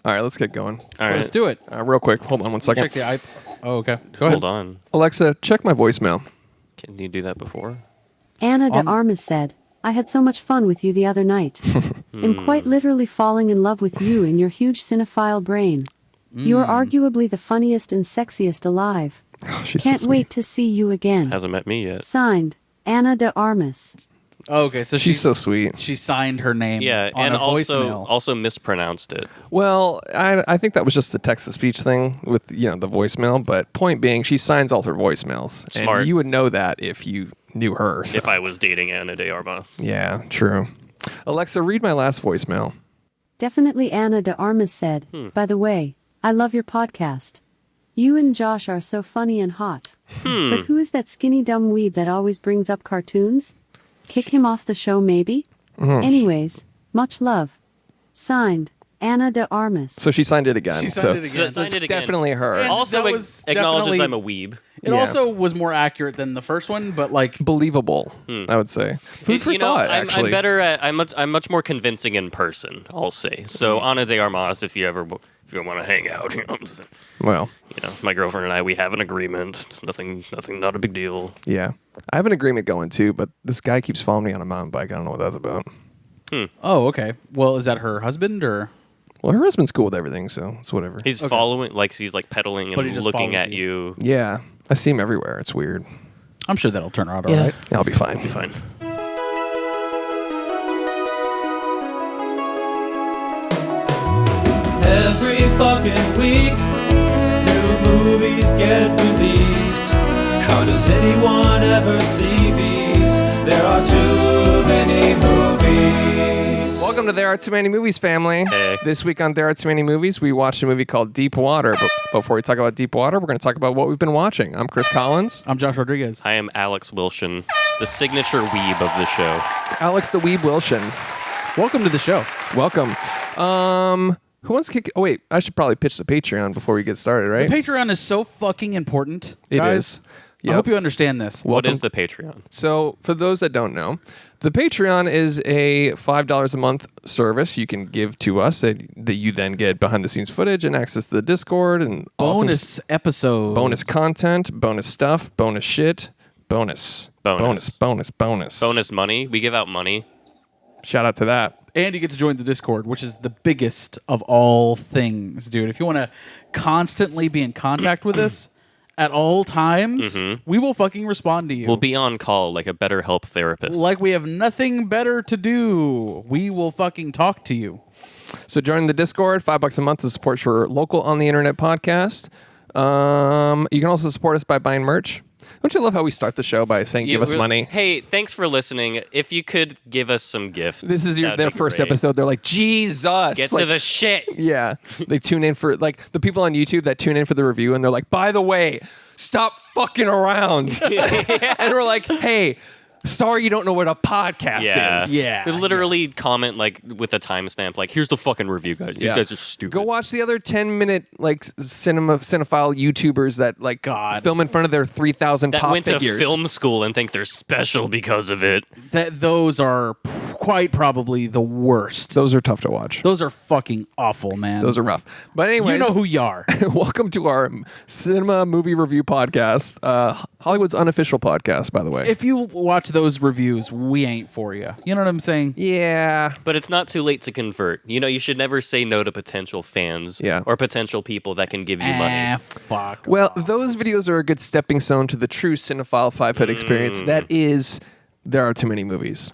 All right, let's get going. All right. Let's do it. Real quick. Hold on one second. Check the Oh, okay. Go ahead. Hold on. Alexa, check my voicemail. Can you do that before? Anna de Armas said, I had so much fun with you the other night. I'm quite literally falling in love with you and your huge cinephile brain. You are arguably the funniest and sexiest alive. She's Can't so wait to see you again. Hasn't met me yet. Signed, Anna de Armas. Oh, okay, so She's so sweet. she signed her name. Yeah, on and a voicemail. also mispronounced it. Well, I think that was just the text-to-speech thing with the voicemail. But point being, she signs all her voicemails, Smart. and you would know that if you knew her. So. If I was dating Anna de Armas. Yeah, true. Alexa, read my last voicemail. Definitely Anna de Armas said, by the way, I love your podcast. You and Josh are so funny and hot. But who is that skinny dumb weeb that always brings up cartoons? Kick him off the show, maybe? Anyways, much love. Signed, Anna de Armas. So she signed it again. She signed it again. Signed it again. Definitely her. And Also that was acknowledges definitely- I'm a weeb. It Yeah. also was more accurate than the first one, but like Believable, I would say. Food for thought, actually. I'm better at. I'm much more convincing in person. I'll say. So Anna de Armas, if you want to hang out, Well, my girlfriend and I, we have an agreement. It's nothing, not a big deal. yeah. I have an agreement going, too, but this guy keeps following me on a mountain bike. I don't know what that's about. oh, okay. Well, is that her husband or? Well, her husband's cool with everything, so it's whatever. He's following, he's like pedaling But he and just looking follows at you. Yeah. I see him everywhere. It's weird. I'm sure that'll turn out all right. Yeah, I'll be fine. Be fine. Every fucking week, new movies get released. How does anyone ever see these? There are too many movies. Welcome to There Are Too Many Movies, family. Hey. This week on There Are Too Many Movies, we watched a movie called Deep Water. But before we talk about Deep Water, we're going to talk about what we've been watching. I'm Chris Collins. I'm Josh Rodriguez. I am Alex Wilson, the signature weeb of the show. Alex the Weeb Wilson. Welcome to the show. Welcome. Who wants to kick... Oh, wait. I should probably pitch the Patreon before we get started, right? Patreon is so fucking important. It guys. is. I hope you understand this. What is the Patreon? So, for those that don't know, the Patreon is a $5 a month service you can give to us that you then get behind-the-scenes footage and access to the Discord and Bonus episode. bonus content, bonus stuff, bonus shit, bonus Money. We give out money. Shout out to that. And you get to join the Discord, which is the biggest of all things, dude. If you want to constantly be in contact with us at all times, we will fucking respond to you. We'll be on call like a BetterHelp therapist. like we have nothing better to do. We will fucking talk to you. So join the Discord, $5 a month to support your local on the internet podcast. You can also support us by buying merch. Don't you love how we start the show by saying give us money? Hey, thanks for listening. If you could give us some gifts. This is that'd their be first great. episode. They're like, Jesus. Get like, to the shit. Yeah. They tune in for, like, the people on YouTube that tune in for the review, and they're like, by the way, stop fucking around. And we're like, hey, sorry you don't know what a podcast is. Yeah. They literally comment like with a timestamp, like, here's the fucking review, guys. These Yeah. guys are stupid. Go watch the other 10-minute like cinephile YouTubers that like film in front of their 3,000 that pop went figures. to film school and think they're special because of it. Those are quite probably the worst. Those are tough to watch. Those are fucking awful, man. Those are rough. But anyways, You know who you are. welcome to our cinema movie review podcast, Hollywood's unofficial podcast, by the way. If you watch those reviews, we ain't for you. You know what I'm saying? Yeah. But it's not too late to convert. You should never say no to potential fans or potential people that can give you money. Fuck. Well, those videos are a good stepping stone to the true cinephile five-foot experience. That is, There Are Too Many Movies.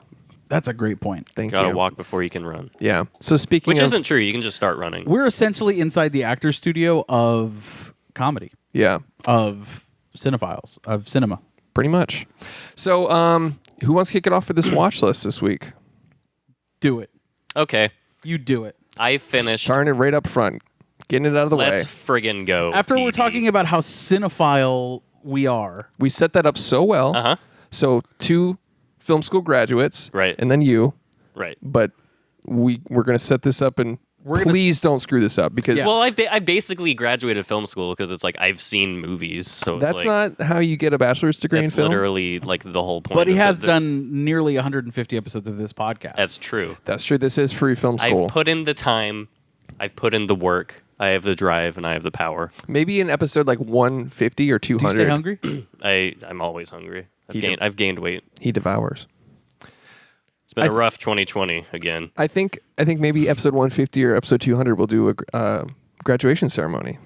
That's a great point. Thank Gotta you. walk before you can run. Yeah. So speaking Which of... isn't true. You can just start running. We're essentially inside the actor's studio of comedy, Yeah. of cinephiles, of cinema. Pretty much. So, who wants to kick it off for this watch list this week? Do it. Okay. You do it. I finished. Starting it right up front. Getting it out of the Let's way. friggin' go. After we're BB. talking about how cinephile we are. We set that up so well. Uh-huh. So, 2 film school graduates. Right. And then you. Right. But we're going to set this up and please don't screw this up because Well, I basically graduated film school because it's like I've seen movies. So it's that's like, not how you get a bachelor's degree in that's film. literally like the whole point. But he of has the- done nearly 150 episodes of this podcast. That's true. That's true. This is free film school. I've put in the time. I've put in the work. I have the drive and I have the power. Maybe an episode like 150 or 200. Do you stay hungry? I'm always hungry. I've gained weight. He devours. It's been a rough 2020 again. I think maybe episode 150 or episode 200 we'll do a graduation ceremony.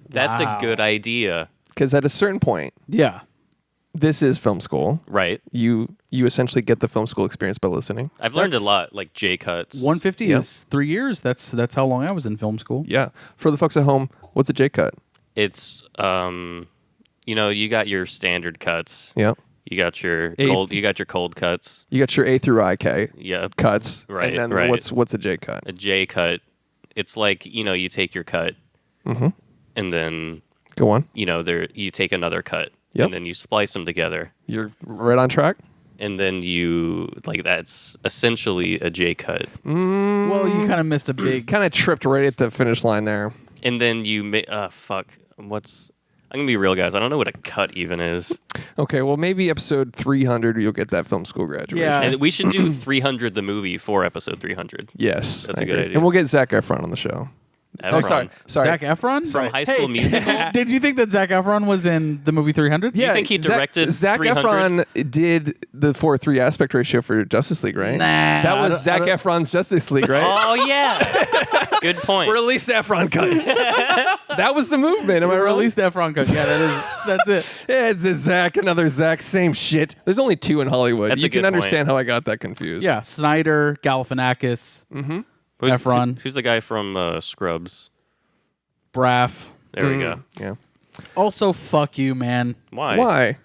That's a good idea. Because at a certain point, Yeah. this is film school. Right. You essentially get the film school experience by listening. I've learned a lot, like J cuts. 150 is 3 years. That's how long I was in film school. Yeah. For the folks at home, what's a J cut? It's you got your standard cuts. Yeah. You got your cold cuts. You got your A through IK cuts. Right. And then what's a J cut? A J cut. It's like, you take your cut and then Go on. you take another cut. Yep. And then you splice them together. You're right on track. And then that's essentially a J cut. Well, you kind of missed a big. Kind of tripped right at the finish line there. And then I'm gonna be real, guys. I don't know what a cut even is. Okay, well maybe episode 300 you'll get that film school graduation. Yeah. And we should do 300 the movie for episode 300. Yes, That's I a good agree. idea. And we'll get Zac Efron on the show. Efron. Sorry. Zac Efron From High School Musical. Did you think that Zac Efron was in the movie 300? You think he directed Zac 300? Efron did the 4:3 aspect ratio for Justice League, right? Nah, that I was don't- Zac I don't- Efron's Justice League, right? Oh yeah. Good point. Release Efron cut. That was the movement. Am I wrong? Release the Efron cut. Yeah, that's it. Yeah, it's a Zac, another Zac, same shit. There's only two in Hollywood. That's You a good can understand point. how I got that confused. Yeah, Snyder, Galifianakis, Efron. Who's the guy from Scrubs? Braff. There we go. Yeah. Also, fuck you, man. Why? Why?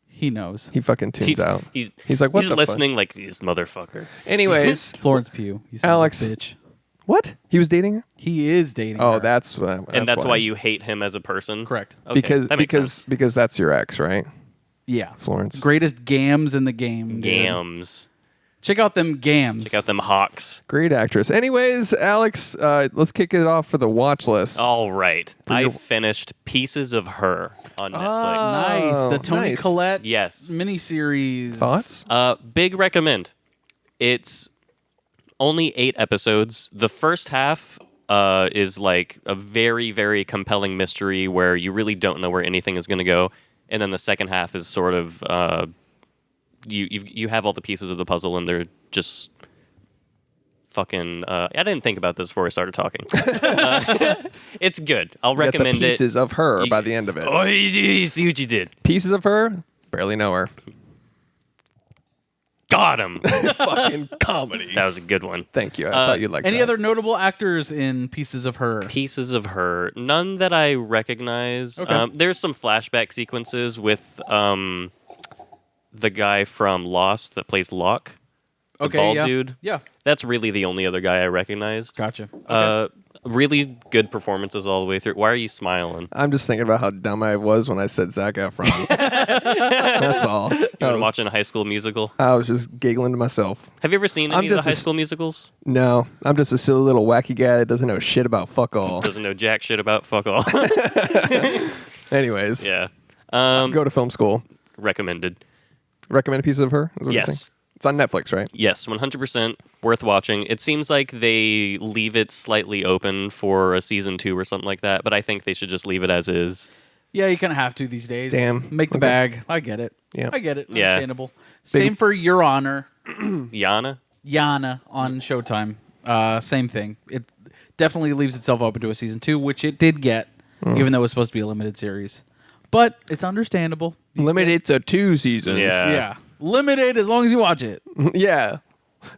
He knows. He fucking tunes out. He's like, what he's the listening like this motherfucker. Anyways, Florence Pugh. You son of a Alex. bitch. What? He was dating her? He is dating Oh, her. that's Why you hate him as a person. Correct. Okay, because that makes sense. because that's your ex, right? Yeah. Florence. Greatest gams in the game. dude. Gams. Check out them gams. Check out them hawks. Great actress. Anyways, Alex, let's kick it off for the watch list. All right. I your- finished Pieces of Her on Netflix. Nice. The Toni nice. Collette Yes. miniseries. Thoughts? Big recommend. It's only 8 episodes. The first half is like a very, very compelling mystery where you really don't know where anything is going to go. And then the second half is sort of you have all the pieces of the puzzle and they're just fucking. I didn't think about this before I started talking. It's good. I'll You got recommend the pieces it. of her by the end of it. Oh, you see what you did. Pieces of her? Barely know her. Got him. Fucking comedy. That was a good one. Thank you. I thought you'd like Any that. other notable actors in Pieces of Her? Pieces of Her. None that I recognize. Okay. There's some flashback sequences with the guy from Lost that plays Locke. The bald yeah. dude. Yeah. That's really the only other guy I recognized. Gotcha. Okay. Really good performances all the way through. Why are you smiling? I'm just thinking about how dumb I was when I said Zac Efron. That's all. You been watching a High School Musical? I was just giggling to myself. Have you ever seen any of the just High a School Musicals? No, I'm just a silly little wacky guy that doesn't know shit about fuck all. Doesn't know jack shit about fuck all. Anyways, Yeah. go to film school. Recommended. Recommend Pieces of Her? Is what you're Yes. saying? It's on Netflix, right? Yes, 100% worth watching. It seems like they leave it slightly open for a season 2 or something like that, but I think they should just leave it as is. Yeah, you kind of have to these days. Damn. Make the Okay. bag. I get it. Yeah. I get it. Yeah. Understandable. Same for Your Honor. Yana? Yana on Showtime. Same thing. It definitely leaves itself open to a season 2, which it did get, even though it was supposed to be a limited series. But it's understandable. Limited to 2 seasons. Yeah. Yeah. Limited as long as you watch it. Yeah.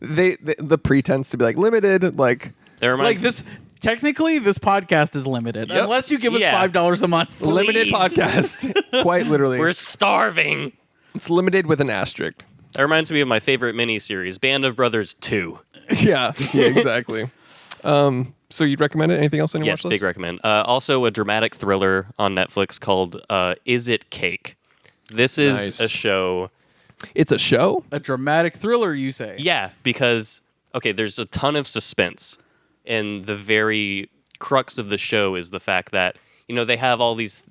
They the pretense to be like limited, like That reminds Like this, technically, this podcast is limited. Yep. Unless you give us Yeah. $5 a month. limited Please. podcast. Quite literally. We're starving. It's limited with an asterisk. That reminds me of my favorite miniseries, Band of Brothers 2. Yeah, exactly. So you'd recommend it? Anything else on your Yes, watch list? big recommend. Also, a dramatic thriller on Netflix called Is It Cake? This is Nice. a show. It's a show? A dramatic thriller, you say? Yeah, because, okay, there's a ton of suspense. And the very crux of the show is the fact that, they have all these,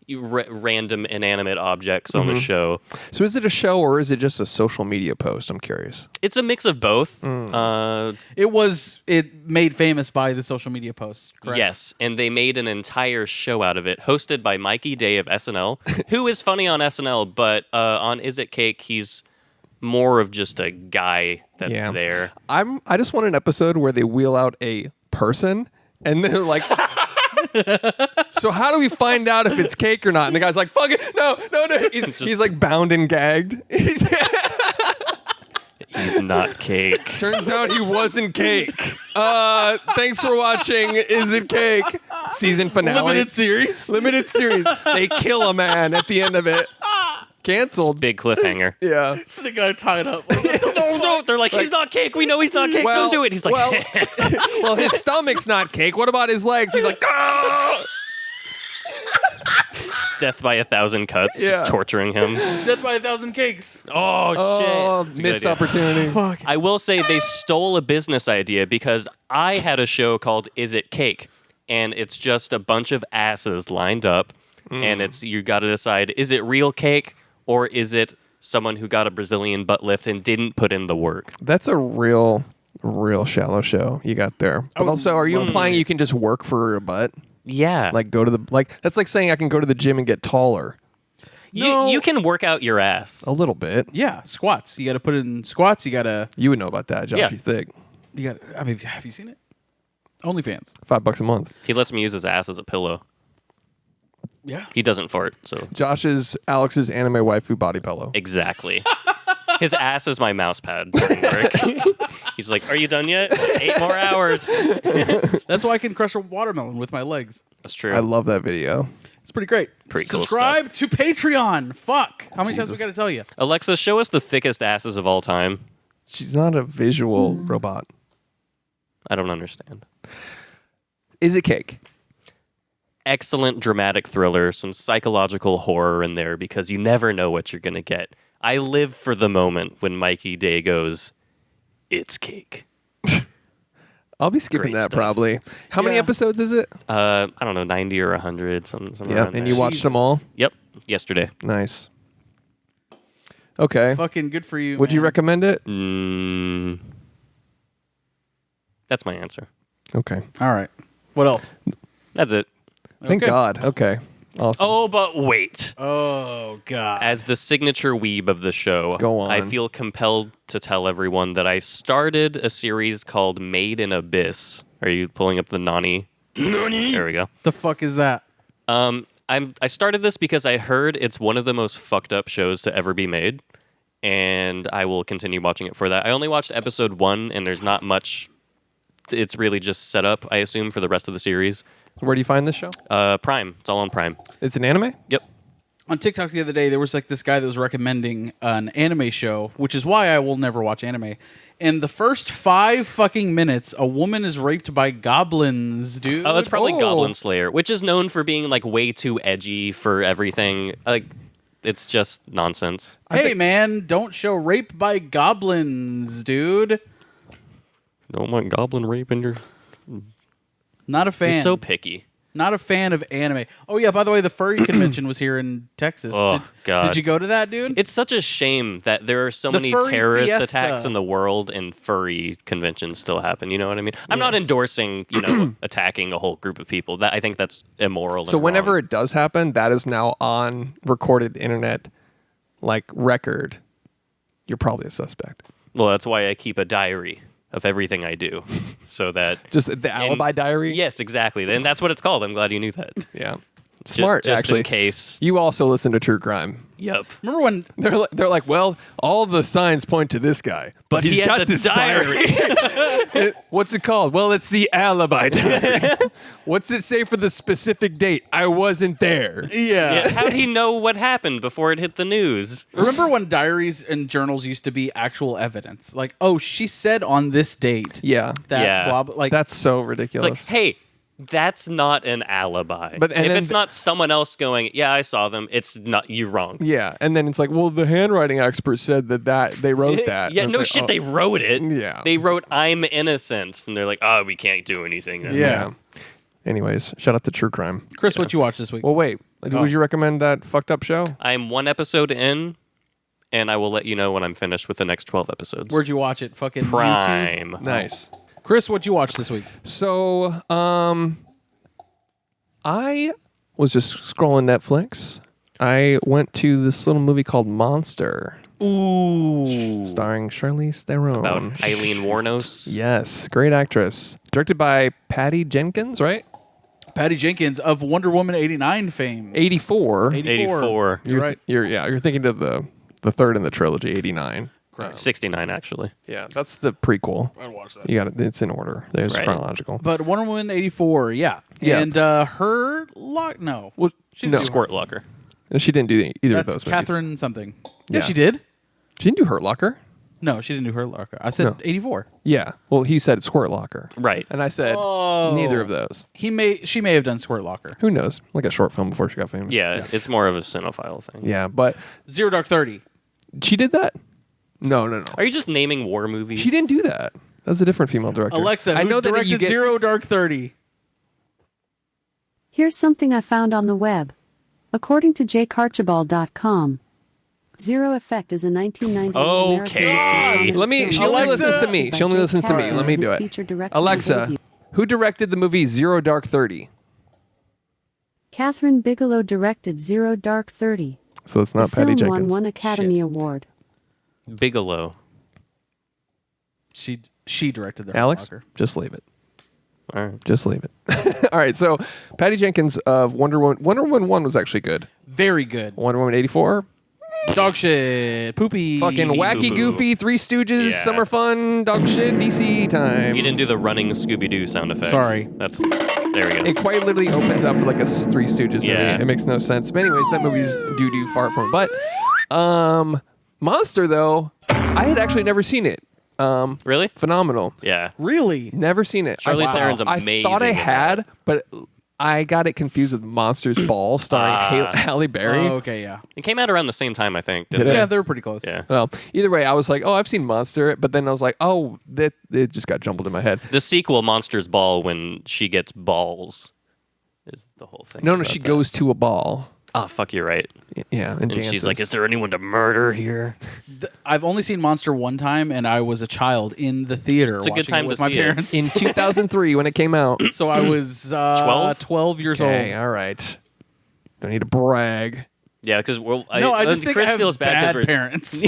random inanimate objects on the show. So is it a show or is it just a social media post? I'm curious. It's a mix of both. It made famous by the social media posts. Correct? Yes, and they made an entire show out of it, hosted by Mikey Day of SNL, who is funny on SNL, but on Is It Cake, he's more of just a guy that's there. I just want an episode where they wheel out a person and they're like, so how do we find out if it's cake or not? And the guy's like, fuck it, no. He's like bound and gagged. He's not cake. Turns out he wasn't cake. Thanks for watching Is It Cake? Season finale. Limited series. They kill a man at the end of it. Canceled. Big cliffhanger. Yeah. So the guy tied up. No. They're like, he's not cake. We know he's not cake. Don't do it. He's like, well, his stomach's not cake. What about his legs? He's like, ah! Death by 1,000 cuts, Yeah. just torturing him. Death by 1,000 cakes. Oh, shit. That's a good Missed idea. opportunity. Fuck. I will say they stole a business idea because I had a show called Is It Cake? And it's just a bunch of asses lined up. And it's you got to decide, is it real cake or is it someone who got a Brazilian butt lift and didn't put in the work? That's a real shallow show you got there. But also, are you implying you can just work for a butt? Yeah. Like go to that's like saying I can go to the gym and get taller you can work out your ass. a little bit. Yeah, squats. You got to put in squats. You got to. You would know about that, Josh. Yeah. He's thick. You got. I mean, have you seen it? OnlyFans. $5 a month. He lets me use his ass as a pillow. Yeah. He doesn't fart, so Alex's anime waifu body pillow. exactly. His ass is my mouse pad during work. He's like, "Are you done yet? 8 more hours." That's why I can crush a watermelon with my legs. That's true. I love that video. It's pretty great. Pretty cool Subscribe to Patreon. Fuck. How many times we got to tell you? Alexa, show us the thickest asses of all time. She's not a visual robot. I don't understand. Is it cake? Excellent dramatic thriller, some psychological horror in there because you never know what you're going to get. I live for the moment when Mikey Day goes, "It's cake." I'll be skipping Great that stuff. probably. How many Yeah. episodes is it? I don't know, 90 or 100, something Yeah, around and there. you watched them all? Yep, yesterday. Nice. Okay. Fucking good for you. Would you man. recommend it? That's my answer. Okay. All right. What else? That's it. Thank Okay. God. Okay. Awesome. Oh, but wait. Oh God. As the signature weeb of the show, Go on. I feel compelled to tell everyone that I started a series called Made in Abyss. Are you pulling up the Nani? There we go. The fuck is that? I started this because I heard it's one of the most fucked up shows to ever be made, and I will continue watching it for that. I only watched episode 1, and there's not much. It's really just set up, I assume, for the rest of the series. Where do you find this show? Prime. It's all on Prime. It's an anime? Yep. On TikTok the other day, there was like this guy that was recommending an anime show, which is why I will never watch anime. In the first 5 fucking minutes, a woman is raped by goblins, dude. Oh, that's probably Oh. Goblin Slayer, which is known for being like way too edgy for everything. Like, it's just nonsense. Hey, man, don't show rape by goblins, dude. Don't want goblin rape in your. Not a fan. You're so picky. Not a fan of anime. Oh yeah, by the way, the furry convention was here in Texas. Oh, God. Did you go to that, dude? It's such a shame that there are so The many furry terrorist fiesta. attacks in the world and furry conventions still happen. You know what I mean? I'm not endorsing, attacking a whole group of people. That I think that's immoral. So and whenever wrong. it does happen, that is now on recorded internet, like record. You're probably a suspect. Well, that's why I keep a diary of everything I do, so that Just the alibi diary? Yes, exactly, and that's what it's called. I'm glad you knew that. Yeah. Smart, just actually. in case. You also listen to true crime. Yep. Remember when? They're like, well, all the signs point to this guy, but He he's has got a this diary. What's it called? Well, it's the alibi diary. What's it say for the specific date? I wasn't there. Yeah, how'd he know what happened before it hit the news? Remember when diaries and journals used to be actual evidence? Like, oh, she said on this date. Yeah. That Yeah. blah, blah, like That's so It's ridiculous. like, hey, that's not an alibi. But- and if then it's not someone else going, yeah, I saw them, it's not you wrong. Yeah, and then it's like, well, the handwriting expert said that they wrote that. Yeah, And no it's like, shit, oh, they wrote it. Yeah. They wrote, I'm innocent. And they're like, oh, we can't do anything. Yeah. Anyways, shout out to True Crime. Chris, what you watch this week? Well, wait. Oh. Would you recommend that fucked up show? I'm 1 episode in, and I will let you know when I'm finished with the next 12 episods. Where'd you watch it? Fucking YouTube? Prime. Nice. Chris, what you watch this week? So, I was just scrolling Netflix. I went to this little movie called Monster. Ooh. Starring Charlize Theron. About Eileen Wuornos. Yes, great actress. Directed by Patty Jenkins, right? Patty Jenkins of Wonder Woman 89 fame. 84. 84. You're right. You're thinking of the third in the trilogy, 89. 69, actually. Yeah, that's the prequel. I watched that. You got it. It's in order. There's Right. chronological. But Wonder Woman 84, yeah. Yeah. And her lock, no. Well, She no, didn't do Squirt Locker. she didn't do either of That's those movies. Catherine something. Yeah, Yeah. she did. She didn't do Hurt Locker. No, she didn't do her locker. I said No. 84. Yeah. Well, he said Squirt Locker. Right. And I said Oh. neither of those. She may have done Squirt Locker. Who knows? Like a short film before she got famous. Yeah, it's more of a cinephile thing. Yeah, but Zero Dark 30. she did that? No. Are you just naming war movies? She didn't do that. That's a different female director. Alexa, I who know that directed you get Zero Dark 30? Here's something I found on the web. According to jakearchibald.com, Zero Effect is a 1991 Okay. American Let me. She only Alexa! listens to me. She only listens to me. Let me do it. Alexa, who directed the movie Zero Dark 30? Catherine Bigelow directed Zero Dark 30. So it's not the Patty film won Jenkins. one Academy Shit. Award. Bigelow. She directed the Alex, Locker. just leave it. All right. Just leave it. All right. So Patty Jenkins of Wonder Woman. Wonder Woman 1 was actually good. Very good. Wonder Woman 84. Dog shit. Poopy. Fucking wacky, Boo-boo. goofy, Three Stooges, Yeah. summer fun, dog shit, DC time. You didn't do the running Scooby-Doo sound effect. Sorry. There we go. It quite literally opens up like a Three Stooges movie. Yeah. It makes no sense. But anyways, that movie's doo-doo far from it. But Monster, though, I had actually never seen it. Really? Phenomenal. Yeah. Really? Never seen it. Charlize Theron's I amazing thought I in had, that. but I got it confused with Monsters Ball starring Halle Berry. Oh, okay, yeah. It came out around the same time, I think. Did Didn't it? Yeah, they were pretty close. Yeah. Well, either way, I was like, oh, I've seen Monster, but then I was like, oh, that it just got jumbled in my head. The sequel, Monsters Ball, when she gets balls, is the whole thing. No, about she that. goes to a ball. Oh, fuck, you're right. Yeah, and And dances. she's like, is there anyone to murder here? I've only seen Monster one time, and I was a child in the theater It's a good watching time it with to my see it. parents. in 2003 when it came out. So I was 12 years Okay, old. all right. Don't need to brag. Yeah, because I just think Chris I have feels bad bad parents.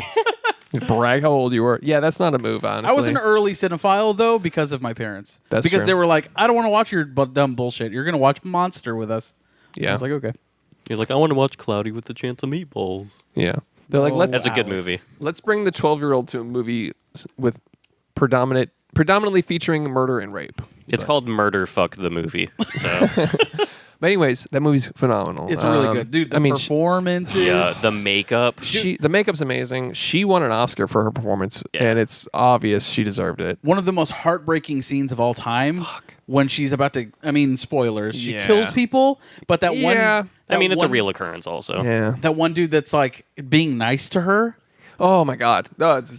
Brag how old you were. Yeah, that's not a move, honestly. I was an early cinephile, though, because of my parents. That's because true. they were like, I don't want to watch your dumb bullshit. You're going to watch Monster with us. Yeah. I was like, okay. You're like, I want to watch Cloudy with the Chance of Meatballs. Yeah. They're like, Oh, let's That's a good Alex. movie. let's bring the 12-year-old to a movie with predominantly featuring murder and rape. It's called Murder Fuck the Movie. So But anyways, that movie's phenomenal. It's really good. Dude, the I mean, performances. yeah, the makeup. the makeup's amazing. She won an Oscar for her performance, Yeah. and it's obvious she deserved it. One of the most heartbreaking scenes of all time. When she's about to, spoilers. She Yeah. kills people, but that one. Yeah. I mean, it's a one- real occurrence also. Yeah. That one dude that's like being nice to her. Oh my God.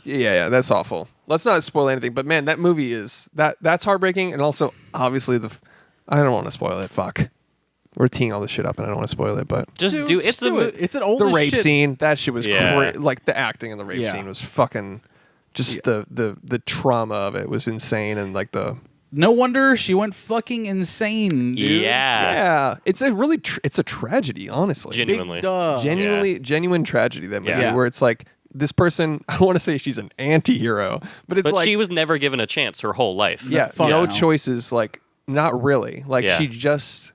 Yeah, that's awful. Let's not spoil anything, but man, that movie is that's heartbreaking, and also obviously I don't want to spoil it. Fuck. We're teeing all this shit up, and I don't want to spoil it, but Just do it. Just do it. It's an old the rape shit. scene, that shit was Yeah. like the acting in the rape Yeah. scene was fucking just the trauma of it was insane, and like the No wonder she went fucking insane, dude. Yeah. it's a really it's a tragedy, honestly. Genuinely. Big duh. Genuine tragedy, that movie, Yeah. where it's like this person, I don't want to say she's an anti-hero, but it's But like she was never given a chance her whole life. yeah, Fuck no no. choices, like not really. Like Yeah. she just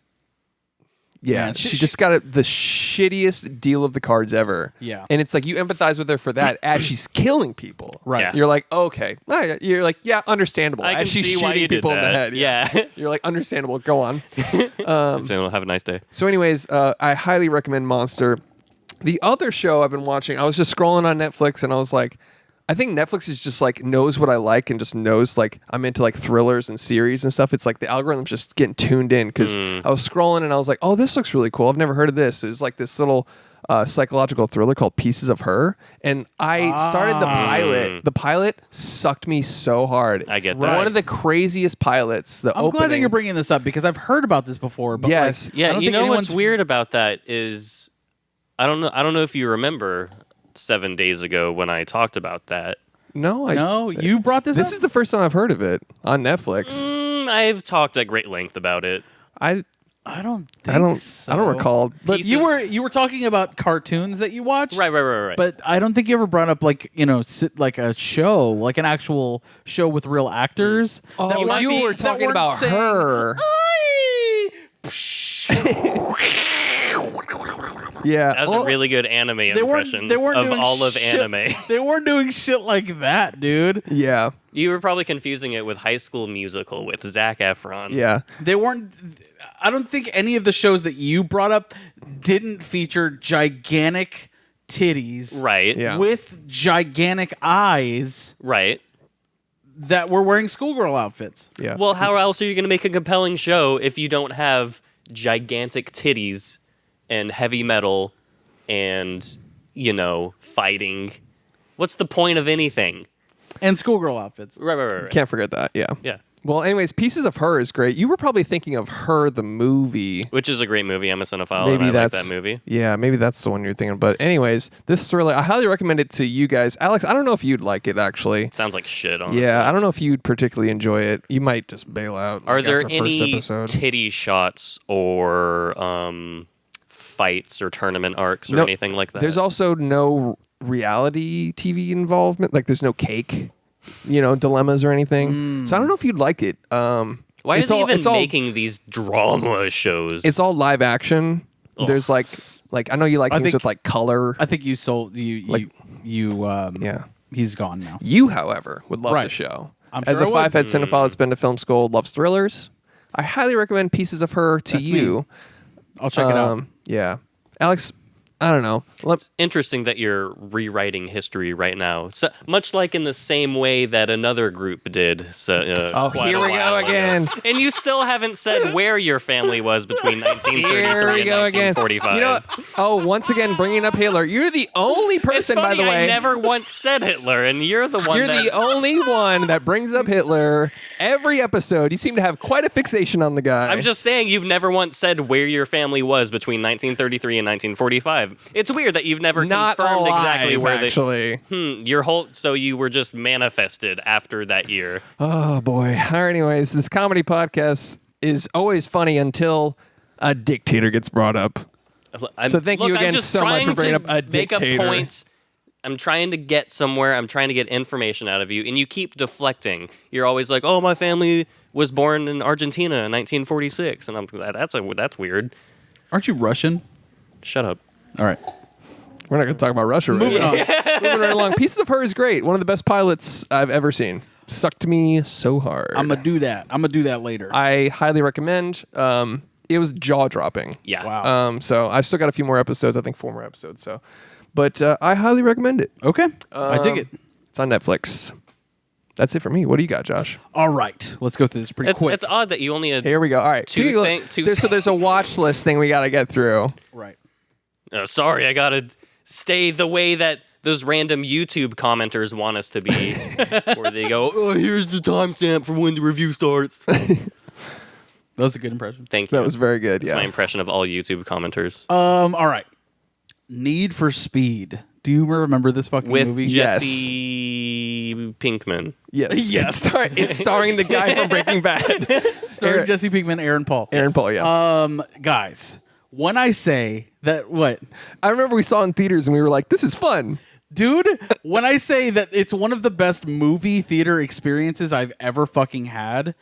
yeah, Man, she just got the shittiest deal of the cards ever. Yeah. And it's like you empathize with her for that as she's killing people. Right. Yeah. You're like, okay. You're like, yeah, understandable. I can as she's see why shooting you did people in the that. head. Yeah. You're like, understandable. Go on. So have a nice day. So, anyways, I highly recommend Monster. The other show I've been watching, I was just scrolling on Netflix and I was like, I think Netflix is just like knows what I like and just knows like I'm into like thrillers and series and stuff. It's like the algorithm's just getting tuned in because I was scrolling and I was like, oh, this looks really cool. I've never heard of this. It was like this little psychological thriller called Pieces of Her, and I started the pilot. The pilot sucked me so hard. I get that. One of the craziest pilots. I'm glad that you're bringing this up because I've heard about this before. But Yes. I Yeah, don't you think know what's anyone's weird about that is I don't know if you remember 7 days ago when I talked about that. No, you brought this up? This is the first time I've heard of it on Netflix. I've talked at great length about it. I don't don't recall. But Pieces- You were talking about cartoons that you watched? Right. But I don't think you ever brought up like a show, like an actual show with real actors. that you might you be- were that talking weren't about saying, her. Yeah. That was Well, a really good anime They impression weren't of doing all of shit- anime. They weren't doing shit like that, dude. Yeah. You were probably confusing it with High School Musical with Zac Efron. Yeah. They weren't. I don't think any of the shows that you brought up didn't feature gigantic titties, Right. Yeah. with gigantic eyes Right. that were wearing schoolgirl outfits. Yeah. Well, how else are you going to make a compelling show if you don't have gigantic titties and heavy metal and, fighting? What's the point of anything? And schoolgirl outfits. Right. Can't forget that. Yeah. Yeah. Well, anyways, Pieces of Her is great. You were probably thinking of Her, the movie. Which is a great movie. I'm a cinephile Maybe and I like that's that movie. Yeah, maybe that's the one you're thinking. But anyways, this thriller, I highly recommend it to you guys. Alex, I don't know if you'd like it actually. Sounds like shit, honestly. Yeah, I don't know if you'd particularly enjoy it. You might just bail out. Are there after first any episode. titty shots or fights or tournament arcs or No, anything like that? There's also no reality TV involvement. Like there's no cake, dilemmas or anything. So I don't know if you'd like it. Why is he even making these drama shows? It's all live action. Ugh. There's like I know you like I things think- with like color. I think you sold you. Yeah. He's gone now. You, however, would love the Right. show. I'm As sure a I would. five-head cinephile that's been to film school, loves thrillers, I highly recommend Pieces of Her to That's me. you. I'll check it out. Yeah. Alex, I don't know. Interesting that you're rewriting history right now, so, much like in the same way that another group did. So, quite here a we go while ago. again. And you still haven't said where your family was between 1933 Here we and go again. 1945. You know what? Once again, bringing up Hitler. You're the only It's person, funny, by the way. I never once said Hitler, and you're the one You're that... the only one that brings up Hitler every episode. You seem to have quite a fixation on the guy. I'm just saying you've never once said where your family was between 1933 and 1945. It's weird that you've never not confirmed alive, exactly where actually. your whole... So you were just manifested after that year. Oh boy. All right, anyways, this comedy podcast is always funny until a dictator gets brought up. So thank you I'm again just so much for trying bringing to up a make dictator. a point. I'm trying to get somewhere. I'm trying to get information out of you, and you keep deflecting. You're always like, "Oh, my family was born in Argentina in 1946," and I'm that's weird. Aren't you Russian? Shut up. All right. We're not going to talk about Russia right Moving now. on. Moving right along. Pieces of Her is great. One of the best pilots I've ever seen. Sucked me so hard. I'm gonna do that. I'm gonna do that later. I highly recommend. It was jaw dropping. Yeah. Wow. So I've still got a few more episodes. I think 4 more episodes. So, but I highly recommend it. Okay. I dig it. It's on Netflix. That's it for me. What do you got, Josh? All right. Let's go through this pretty It's quick. odd that you only had. Here we go. All right. Two Can you look- thing- two- so there's a watch list thing we got to get through. Right. Oh, sorry, I gotta stay the way that those random YouTube commenters want us to be, where they go, "Oh, here's the timestamp for when the review starts." That was a good impression. Thank you. That was very good. That's my Yeah. impression of all YouTube commenters. All right. Need for Speed. Do you remember this fucking With movie? Jesse Pinkman. Yes. Yes. It's starring the guy from Breaking Bad. Starring Jesse Pinkman, Aaron Paul. Aaron Paul, yeah. Guys, when I say that, what? I remember we saw it in theaters and we were like, this is fun. Dude, when I say that it's one of the best movie theater experiences I've ever fucking had,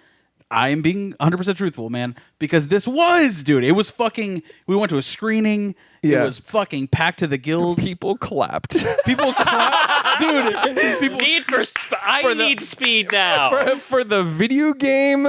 I am being 100% truthful, man. Because this was, dude, it was fucking, we went to a screening. Yeah. It was fucking packed to the gills. People clapped. People clapped. Dude, people. Need for I need speed now. for the video game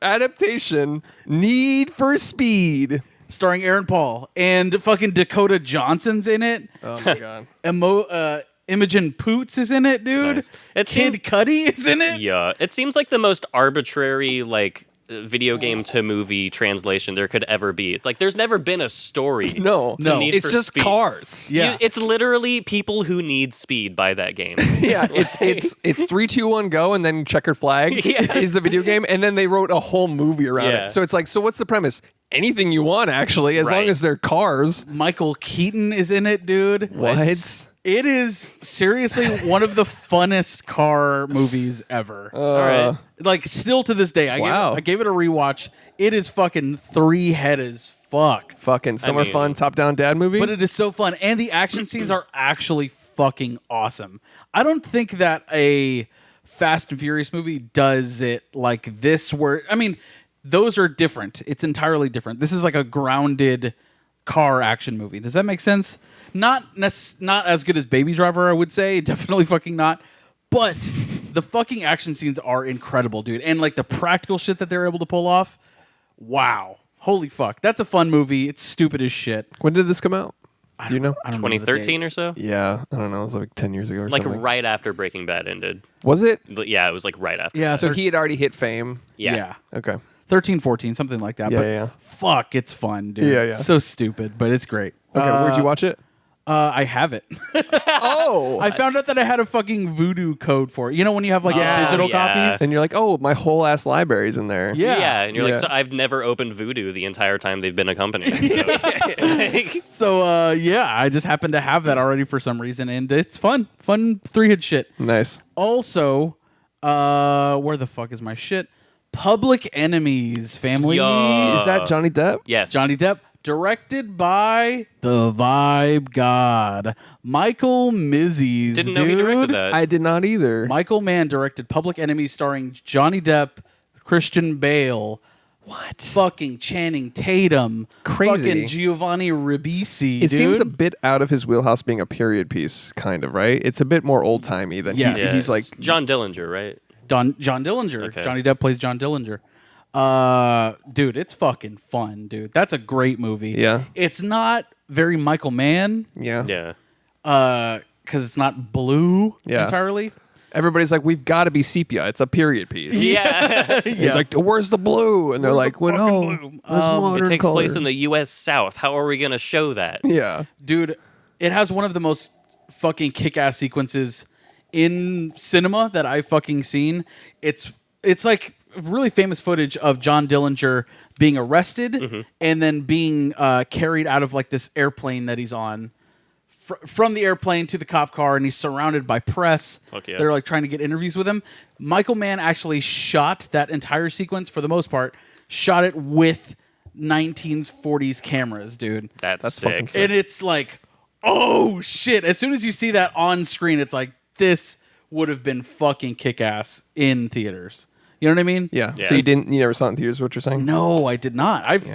adaptation, Need for Speed. Starring Aaron Paul and fucking Dakota Johnson's in it. Oh my god. Imogen Poots is in it, dude. Nice. It Kid seemed- Cudi is in it. Yeah, it seems like the most arbitrary like video game to movie translation there could ever be. It's like there's never been a story. No, to Need it's for just Speed. cars. Yeah. It's literally people who need speed by that game. Yeah, it's 3, 2, 1, go, and then checkered flag is the video game, and then they wrote a whole movie around Yeah. it. So it's like, so what's the premise? Anything you want, actually, as long Right. as they're cars. Michael Keaton is in it, dude. What? It is seriously one of the funnest car movies ever. All right. Like, still to this day, Wow. I gave it a rewatch. It is fucking 3-head as fuck. Fucking summer mean- fun top-down dad movie. But it is so fun. And the action scenes are actually fucking awesome. I don't think that a Fast and Furious movie does it like this, where, I mean, those are different. It's entirely different. This is like a grounded car action movie. Does that make sense? Not as good as Baby Driver, I would say. Definitely fucking not. But the fucking action scenes are incredible, dude. And like the practical shit that they're able to pull off. Wow. Holy fuck. That's a fun movie. It's stupid as shit. when did this come out? Do you know? I don't know the 2013 date. or so? Yeah, I don't know. It was like 10 years ago or Like something. right after Breaking Bad ended. Was it? Yeah, it was like right after. Yeah. So he had already hit fame. Yeah. Okay. 13, 14, something like that. Yeah, But yeah. fuck, it's fun, dude. Yeah, yeah. So stupid, but it's great. Okay, where'd you watch it? I have it. Oh! I found out that I had a fucking voodoo code for it. You know when you have like digital yeah. copies? and you're like, oh, my whole ass library's in there. Yeah. And you're Yeah. like, so I've never opened Voodoo the entire time they've been a company. So. So yeah, I just happen to have that already for some reason, and it's fun. Fun 3-hit shit. Nice. Also, where the fuck is my shit? Public Enemies, family. Yo. Is that Johnny Depp? Yes. Johnny Depp, directed by the Vibe God, Michael Mizzies. Didn't know he directed that. I did not either. Michael Mann directed Public Enemies, starring Johnny Depp, Christian Bale, fucking Channing Tatum, Crazy. fucking Giovanni Ribisi. It dude. seems a bit out of his wheelhouse being a period piece, kind of, right? It's a bit more old timey than Yes. Yeah. he's like. John Dillinger, right? John Dillinger. Okay. Johnny Depp plays John Dillinger. Dude, it's fucking fun, dude. That's a great movie. Yeah. It's not very Michael Mann, Yeah. Yeah. because it's not blue Yeah. entirely. Everybody's like, we've got to be sepia. It's a period piece. Yeah. He's like, where's the blue? And they're like, well, no, blue? there's modern It takes color. place in the U.S. South. How are we going to show that? Yeah. Dude, it has one of the most fucking kick-ass sequences in cinema that I've fucking seen. It's like really famous footage of John Dillinger being arrested and then being carried out of like this airplane that he's on. From the airplane to the cop car, and he's surrounded by press. Fuck yeah. They're like trying to get interviews with him. Michael Mann actually shot that entire sequence for the most part. Shot it with 1940s cameras, dude. That's fucking sick. sick. And it's like, oh shit! As soon as you see that on screen, it's like this would have been fucking kick ass in theaters. You know what I mean? Yeah. Yeah. So you never saw it in theaters, what you're saying? No, I did not. I've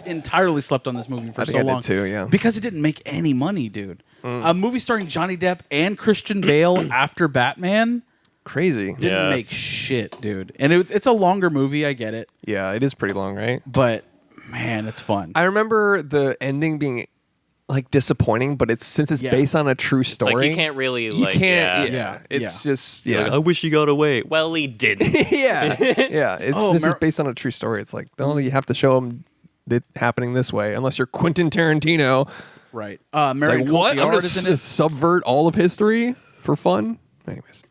entirely slept on this movie for I think so I did long too, yeah. because it didn't make any money, dude. A movie starring Johnny Depp and Christian Bale after Batman Crazy. didn't Yeah. make shit, dude. And it's a longer movie, I get it, Yeah, it is pretty long, right? but man, it's fun. I remember the ending being like disappointing, but since it's Yeah. based on a true It's story. like you can't really you like can't. yeah. Yeah. It's just You're yeah. like, I wish he got away. Well, he didn't. yeah. Yeah. It's Oh, since it's based on a true story. It's like the only you have to show them it happening this way, unless you're Quentin Tarantino. Right. It's Marion like what? I'm Cotillard is in gonna it. subvert all of history for fun. Anyways.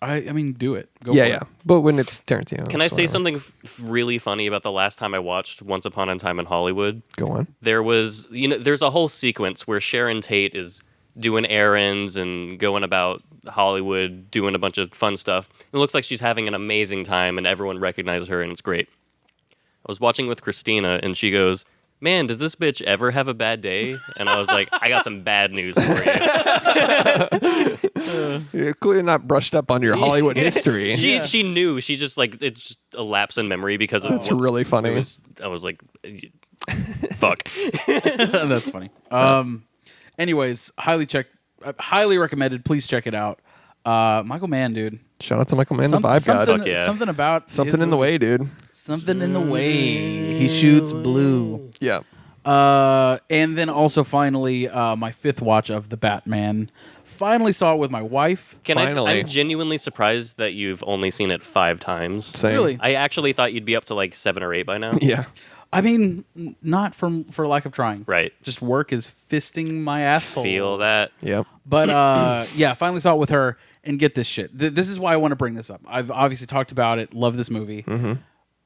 I mean, do it. Go Yeah, for yeah. it. But when it's Tarantino, Can I it's say whatever. something really funny about the last time I watched Once Upon a Time in Hollywood? Go on. There was, there's a whole sequence where Sharon Tate is doing errands and going about Hollywood, doing a bunch of fun stuff. It looks like she's having an amazing time and everyone recognizes her and it's great. I was watching with Christina and she goes, man, does this bitch ever have a bad day? And I was like, I got some bad news for you. You're clearly not brushed up on your Hollywood history. She knew. She just like, it's just a lapse in memory because of That's what really funny. I was like, fuck. That's funny. Anyways, highly recommended. Please check it out. Michael Mann, dude. Shout out to Michael Mann, the vibe god. Fuck yeah. Something about his Something in the movies. way, dude. Something in the way. He shoots blue. Yeah. And then also finally, my fifth watch of the Batman Finally saw it with my wife. Finally. I'm genuinely surprised that you've only seen it 5 times. Same. Really? I actually thought you'd be up to like 7 or 8 by now. Yeah. I mean, not for lack of trying. Right. Just work is fisting my asshole. Feel that. Yep. But yeah, finally saw it with her. And get this shit. This is why I want to bring this up. I've obviously talked about it. Love this movie. Mm-hmm.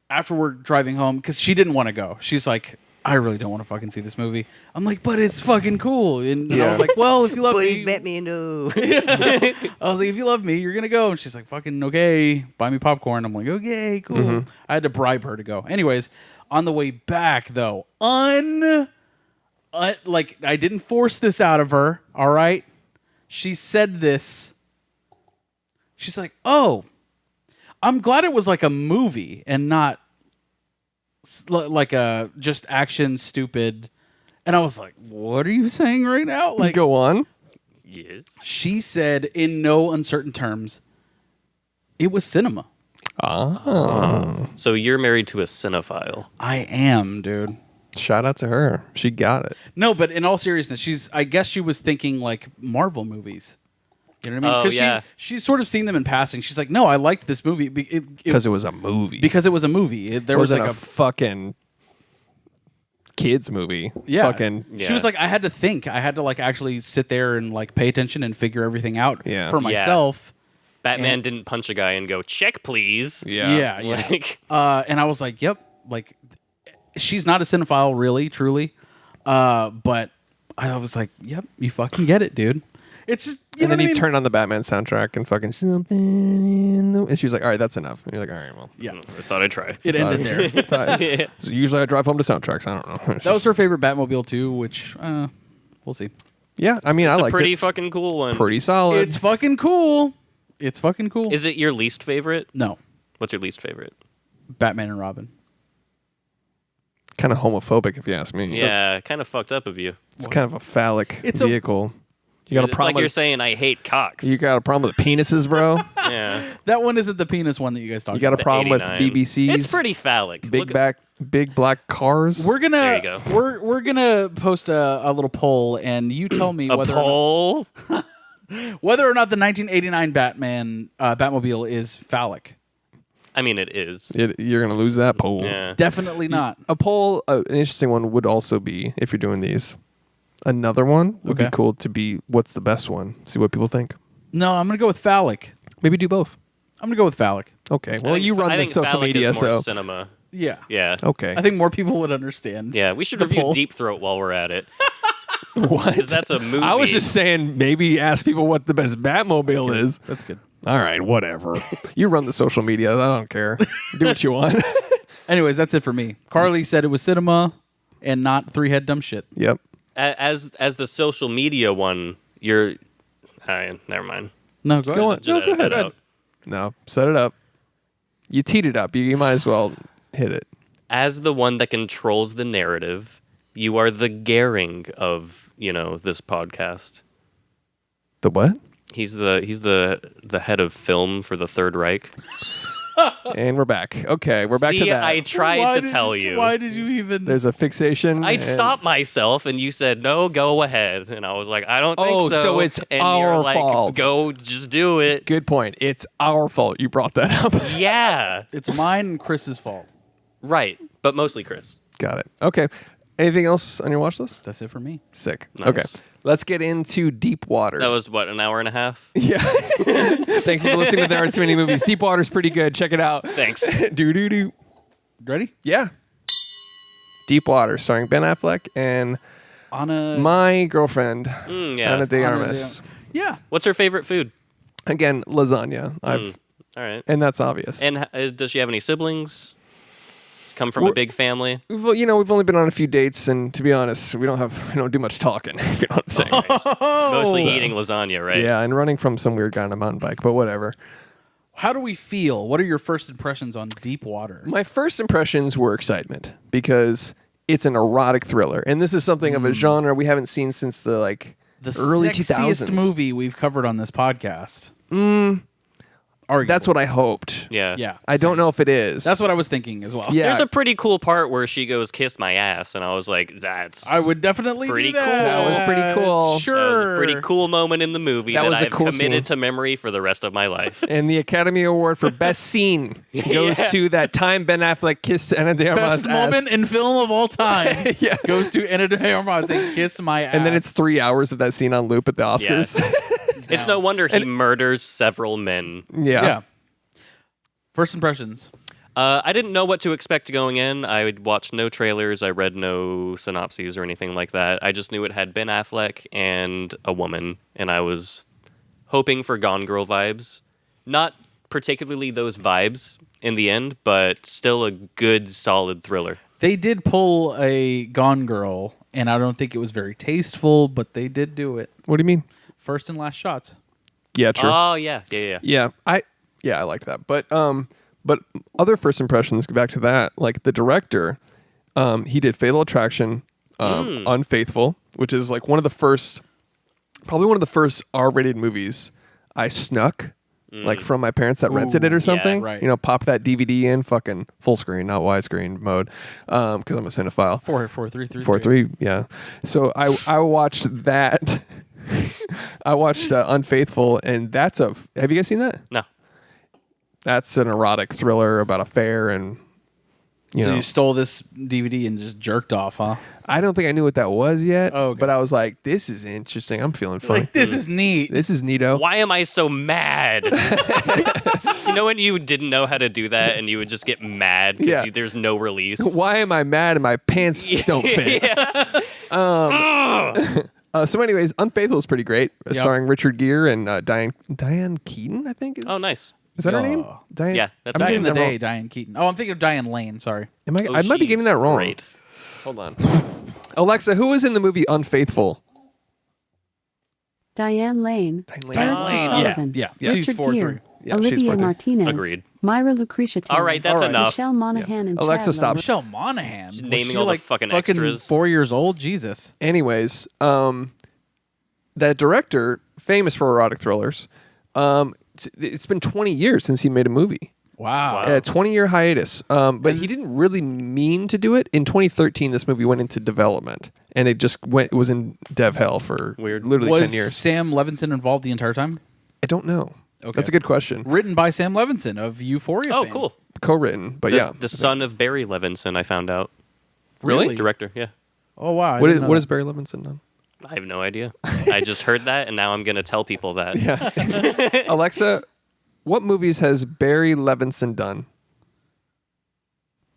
After we're driving home, because she didn't want to go. She's like, I really don't want to fucking see this movie. I'm like, but it's fucking cool. And I was like, well, if you love me, Batman, no. I was like, if you love me, you're gonna go. And she's like, fucking okay, buy me popcorn. I'm like, okay, cool. Mm-hmm. I had to bribe her to go. Anyways, on the way back though, like I didn't force this out of her. All right, she said this. She's like, oh, I'm glad it was like a movie and not like a just action stupid. And I was like, what are you saying right now? Like, Go on. Yes. she said in no uncertain terms, it was cinema. So you're married to a cinephile. I am, dude. Shout out to her. She got it. No, but in all seriousness, I guess she was thinking like Marvel movies. You know what I mean? Oh, yeah. she's sort of seen them in passing. She's like, no, I liked this movie Because it was a movie. because it was a movie. There was wasn't like a fucking kids movie. yeah. Fucking. Yeah. She was like, I had to think. I had to like actually sit there and like pay attention and figure everything out Yeah. for myself. Batman And- didn't punch a guy and go, check, please. Yeah. Yeah. Like, And I was like, yep. Like, she's not a cinephile, really, truly. But I was like, yep, you fucking get it, dude. It's just, you And know then what I he mean? turned on the Batman soundtrack and fucking something in the... And she was like, all right, that's enough. And you're like, all right, well. Yeah. I thought I'd try. It ended there. Thought- So usually I drive home to soundtracks. I don't know. That was her favorite Batmobile too, which we'll see. Yeah, I mean, I It's a liked pretty it. fucking cool one. Pretty solid. It's fucking cool. It's fucking cool. Is it your least favorite? No, What's your least favorite? Batman and Robin. kind of homophobic, if you ask me. Yeah, kind of fucked up of you. It's kind of a phallic It's a- vehicle. You got a It's problem like you're with... saying I hate cocks. You got a problem with penises, bro? Yeah. That one isn't the penis one that you guys talked You got a about. problem with 89. BBCs? It's pretty phallic. Big big black cars? We're gonna There you go. we're gonna post a little poll, and you tell me A whether poll. or not the 1989 Batmobile is phallic. I mean, it is. You're going to lose that poll. Yeah. Definitely not. A poll, an interesting one would also be, if you're doing these, another one would Okay. be cool to be, what's the best one? See what people think. No, I'm gonna go with phallic. Maybe do both. I'm gonna go with phallic. Okay. I Well, think- you run I the think social phallic media, is more so... cinema. Yeah. Yeah. Okay. I think more people would understand. Yeah, we should The review poll. Deep Throat while we're at it. What? Because that's a movie. I was just saying, maybe ask people what the best Batmobile is. That's good. All right, whatever. You run the social media. I don't care. Do what you want. Anyways, that's it for me. Carly said it was cinema and not three-head dumb shit. Yep. As the social media one, you're... All right, never mind. No, go Go ahead. on. Just No, edit go ahead. that out. No, set it up. You teed it up. You might as well hit it. As the one that controls the narrative, you are the Gehring of, this podcast. The what? He's the head of film for the Third Reich. And we're back. Okay, we're back See, to that. I tried to tell you. Why did you even? There's a fixation. I'd and- stop myself, and you said, no, go ahead. And I was like, I don't think Oh, so. so it's and our you're like, fault. Go, just do it. Good point. It's our fault you brought that up. Yeah. It's mine and Chris's fault. Right. But mostly Chris. Got it. Okay. Anything else on your watch list? That's it for me. Sick. Nice. Okay. Let's get into Deep Waters. That was, what, an hour and a half? Yeah. Thank you for listening to There Aren't Too Many Movies. Deep Water's pretty good. Check it out. Thanks. Do. Ready? Yeah. Deep Water, starring Ben Affleck and Anna. my girlfriend, Yeah. Ana de Ana de- Armas. Yeah. What's her favorite food? Again, lasagna. All right. And that's obvious. And does she have any siblings? Come from a big family? we've only been on a few dates, and to be honest, we don't do much talking. If you know what I'm saying. Mostly So- eating lasagna, right? Yeah, and running from some weird guy on a mountain bike, but whatever. How do we feel? What are your first impressions on Deep Water? My first impressions were excitement because it's an erotic thriller, and this is something of a genre we haven't seen since the The early sexiest 2000s. movie we've covered on this podcast. That's what I hoped. Yeah. Yeah. I don't know if it is. That's what I was thinking as well. Yeah. There's a pretty cool part where she goes kiss my ass, and I was like, that's I would definitely Pretty do that. cool. That was pretty cool. Sure. that was a pretty cool moment in the movie That that, was a I've cool committed scene. to memory for the rest of my life. And the Academy Award for Best Scene goes Yeah. to that time Ben Affleck kissed Ana de Armas' Best ass. moment in film of all time Yeah. goes to Ana de Armas saying, "Kiss my ass." And then it's 3 hours of that scene on loop at the Oscars. It's no wonder he murders several men. yeah. First impressions. I didn't know what to expect going in. I would watch no trailers. I read no synopses or anything like that. I just knew it had Ben Affleck and a woman, and I was hoping for Gone Girl vibes. Not particularly those vibes in the end, but still a good, solid thriller. They did pull a Gone Girl, and I don't think it was very tasteful, but they did do it. What do you mean? First and last shots. Yeah, true. Oh, yeah. Yeah, I like that. But other first impressions, go back to that. Like the director, he did Fatal Attraction, Unfaithful, which is like probably one of the first R-rated movies I snuck, like from my parents that rented it or something. right. You know, pop that DVD in, fucking full screen, not widescreen mode, because I'm a cinephile. 4-3-3. Yeah. So I watched that. I watched Unfaithful, and have you guys seen that? No. That's an erotic thriller about a fair, and So know. you stole this DVD and just jerked off, huh? I don't think I knew what that was yet. Oh, okay. But I was like, this is interesting. I'm feeling fun. Like, this is neat. This is neato. Why am I so mad? You know when you didn't know how to do that and you would just get mad because Yeah. there's no release? Why am I mad and my pants don't fit? So anyways, Unfaithful is pretty great, starring Richard Gere and Diane Keaton, I think. Oh, nice. Is that her name? Oh. Diane? Yeah, that's I'm Back right. in getting the that day, wrong. Diane Keaton. Oh, I'm thinking of Diane Lane. Sorry. I might be Oh, getting that wrong. Great. Hold on. Alexa, who was in the movie Unfaithful? Diane Lane, Diane Eric Lane. Sullivan, Yeah. Richard She's 4-3. Gere, Yeah, she's Olivia 4-3. Martinez, Agreed. Myra Lucretia Taylor, All right, that's All right. enough. Michelle Monaghan, and Alexa, Chad stop. Lowe. Michelle Monaghan. Was naming she all the like fucking extras. 4 years old? Jesus. Anyways, that director, famous for erotic thrillers, it's been 20 years since he made a movie. Wow. A 20-year hiatus. But he didn't really mean to do it. In 2013, this movie went into development, and it was in dev hell for literally Was 10 years. Sam Levinson involved the entire time? I don't know. Okay. That's a good question. Written by Sam Levinson of Euphoria Oh, fame. cool. Co-written, but The son of Barry Levinson, I found out. Really? Director, yeah. Oh, wow. I What didn't know has that. Barry Levinson done? I have no idea. I just heard that, and now I'm going to tell people that. Alexa, what movies has Barry Levinson done?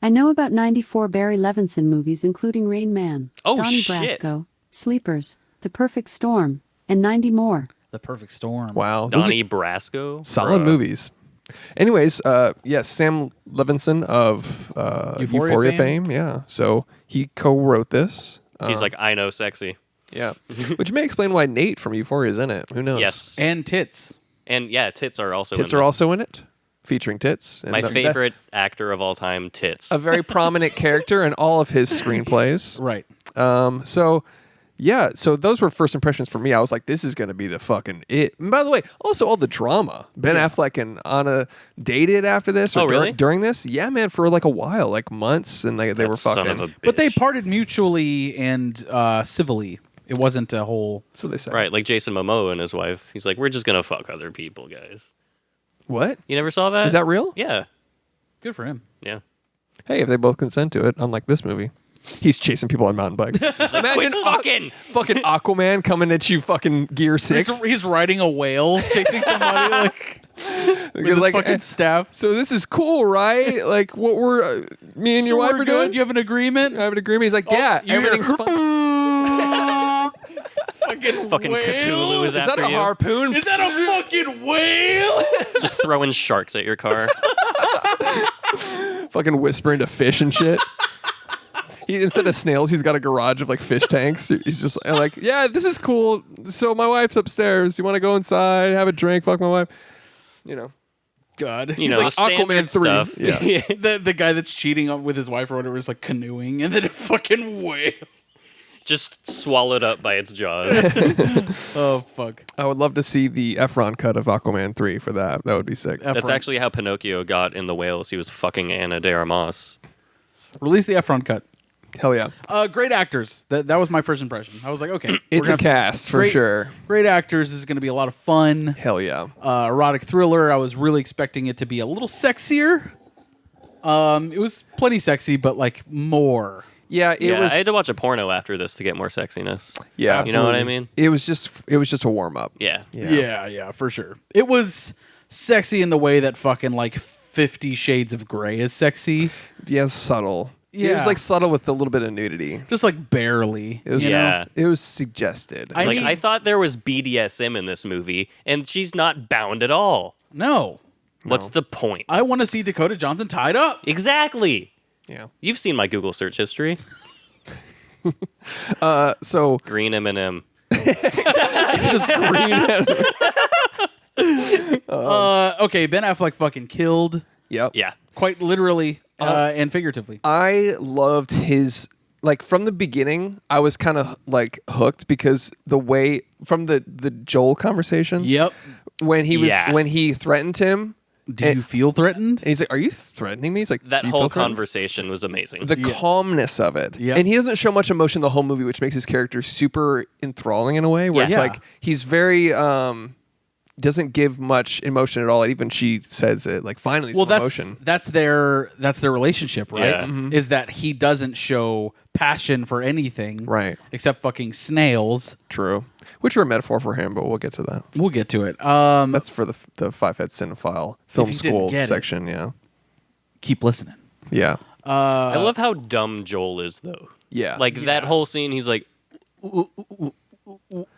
I know about 94 Barry Levinson movies, including Rain Man, Oh, Donnie shit. Brasco, Sleepers, The Perfect Storm, and 90 more. The Perfect Storm. Wow. Those are Donnie Brasco? solid Bruh. movies. Anyways, yes, Sam Levinson of Euphoria fame. Yeah. So he co-wrote this. He's like, I know sexy. Yeah. Which may explain why Nate from Euphoria is in it. Who knows? Yes. And tits. And yeah, tits are also Tits in are this. also in it, featuring tits. And My that- favorite actor of all time, Tits. a very prominent character in all of his screenplays. Right. So those were first impressions for me. I was like, this is going to be the fucking it. And by the way, also all the drama. Ben Affleck and Anna dated after this. Or Oh, really? During this? Yeah, man, for like a while, like months. And they were Son fucking. of a bitch. But they parted mutually and civilly. It wasn't a whole... So they say. Right, like Jason Momoa and his wife. He's like, we're just going to fuck other people, guys. What? You never saw that? Is that real? Yeah. Good for him. Yeah. Hey, if they both consent to it, unlike this movie. He's chasing people on mountain bikes. Imagine fucking! fucking Aquaman coming at you fucking gear 6. He's riding a whale, chasing somebody like, with his Like, fucking staff. so this is cool, right? Like what we're me and your wife we're are doing? good? You have an agreement? I have an agreement. He's like, yeah, you hear- everything's fine. Fucking Cthulhu is Is that after a you. harpoon? Is that a fucking whale? Just throwing sharks at your car. Fucking whispering to fish and shit. Instead of snails, he's got a garage of like fish tanks. He's just like, yeah, this is cool. So my wife's upstairs. You want to go inside, have a drink, fuck my wife? You know. God. You know, like the standard Aquaman 3. stuff. Yeah. The guy that's cheating with his wife or whatever is like canoeing and then a fucking whale. Just swallowed up by its jaws. Oh fuck. I would love to see the Efron cut of Aquaman 3 for that. That would be sick. Efron. That's actually how Pinocchio got in the whales. He was fucking Ana de Armas. Release the Efron cut. Hell yeah. Great actors. That was my first impression. I was like, okay, we're It's gonna a have cast for great- sure. Great actors. This is going to be a lot of fun. Hell yeah. Erotic thriller. I was really expecting it to be a little sexier. It was plenty sexy, but like more. Yeah, it was. I had to watch a porno after this to get more sexiness. Yeah, You know what I absolutely. mean? It was just a warm up. Yeah. Yeah, for sure. It was sexy in the way that fucking like 50 Shades of Grey is sexy. Yeah, subtle. It Yeah. was like subtle with a little bit of nudity. Just like barely. It was, you know? Yeah. It was suggested. I Like, mean- I thought there was BDSM in this movie, and she's not bound at all. No. What's the point? I want to see Dakota Johnson tied up. Exactly. yeah. You've seen my Google search history. So Green M&M. just green. Okay, Ben Affleck fucking killed. Yep. Yeah. Quite literally and figuratively. I loved his like from the beginning. I was kind of like hooked because the way from the Joel conversation. Yep. When he was Yeah. when he threatened him. Do and- you feel threatened? And he's like, "Are you threatening me?" He's like, That "Do you whole feel threatened?" conversation was amazing. The calmness of it. Yeah. And he doesn't show much emotion the whole movie, which makes his character super enthralling in a way where Yeah. it's Yeah. like he's very doesn't give much emotion at all. Even she says it like finally Well, some that's emotion. that's their relationship, right? Yeah. Mm-hmm. Is that he doesn't show passion for anything, Right. Except fucking snails. True. Which are a metaphor for him, but we'll get to that. We'll get to it. That's for the Five Head Cinephile film you didn't school get it. section. Yeah. Keep listening. Yeah. I love how dumb Joel is, though. Yeah. Like, that whole scene, he's like,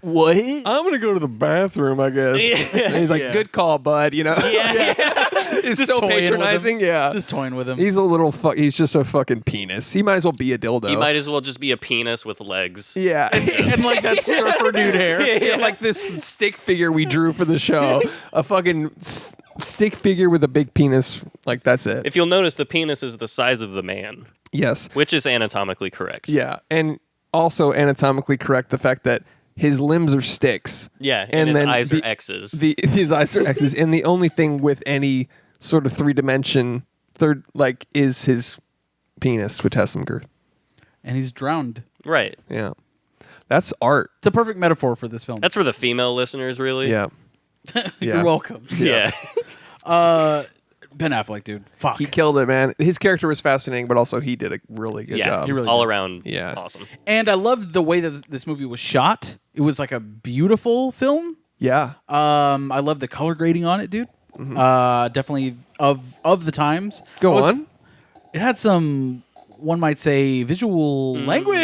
What? I'm gonna go to the bathroom, I guess. And he's like, Yeah. "Good call, bud." You know, he's so toying with him. patronizing. Yeah, Just toying with him. he's a little. He's just a fucking penis. He might as well be a dildo. he might as well just be a penis with legs. Yeah, and like that surfer dude hair. yeah, like this stick figure we drew for the show. A fucking stick figure with a big penis. Like that's it. If you'll notice, the penis is the size of the man, Yes. which is anatomically correct. Yeah, and also anatomically correct the fact that his limbs are sticks. Yeah, and his then eyes are X's. His eyes are X's, and the only thing with any sort of third like is his penis, which has some girth. And he's drowned. Right. Yeah, that's art. It's a perfect metaphor for this film. That's for the female listeners, really. Yeah, You're welcome. Yeah. Ben Affleck, dude. Fuck. he killed it, man. His character was fascinating, but also he did a really good yeah. job. He really all did. around. Yeah. Awesome. And I loved the way that this movie was shot. It was like a beautiful film. Yeah, I love the color grading on it, dude. Definitely of the times. Go It was- on. It had some, one might say, visual language.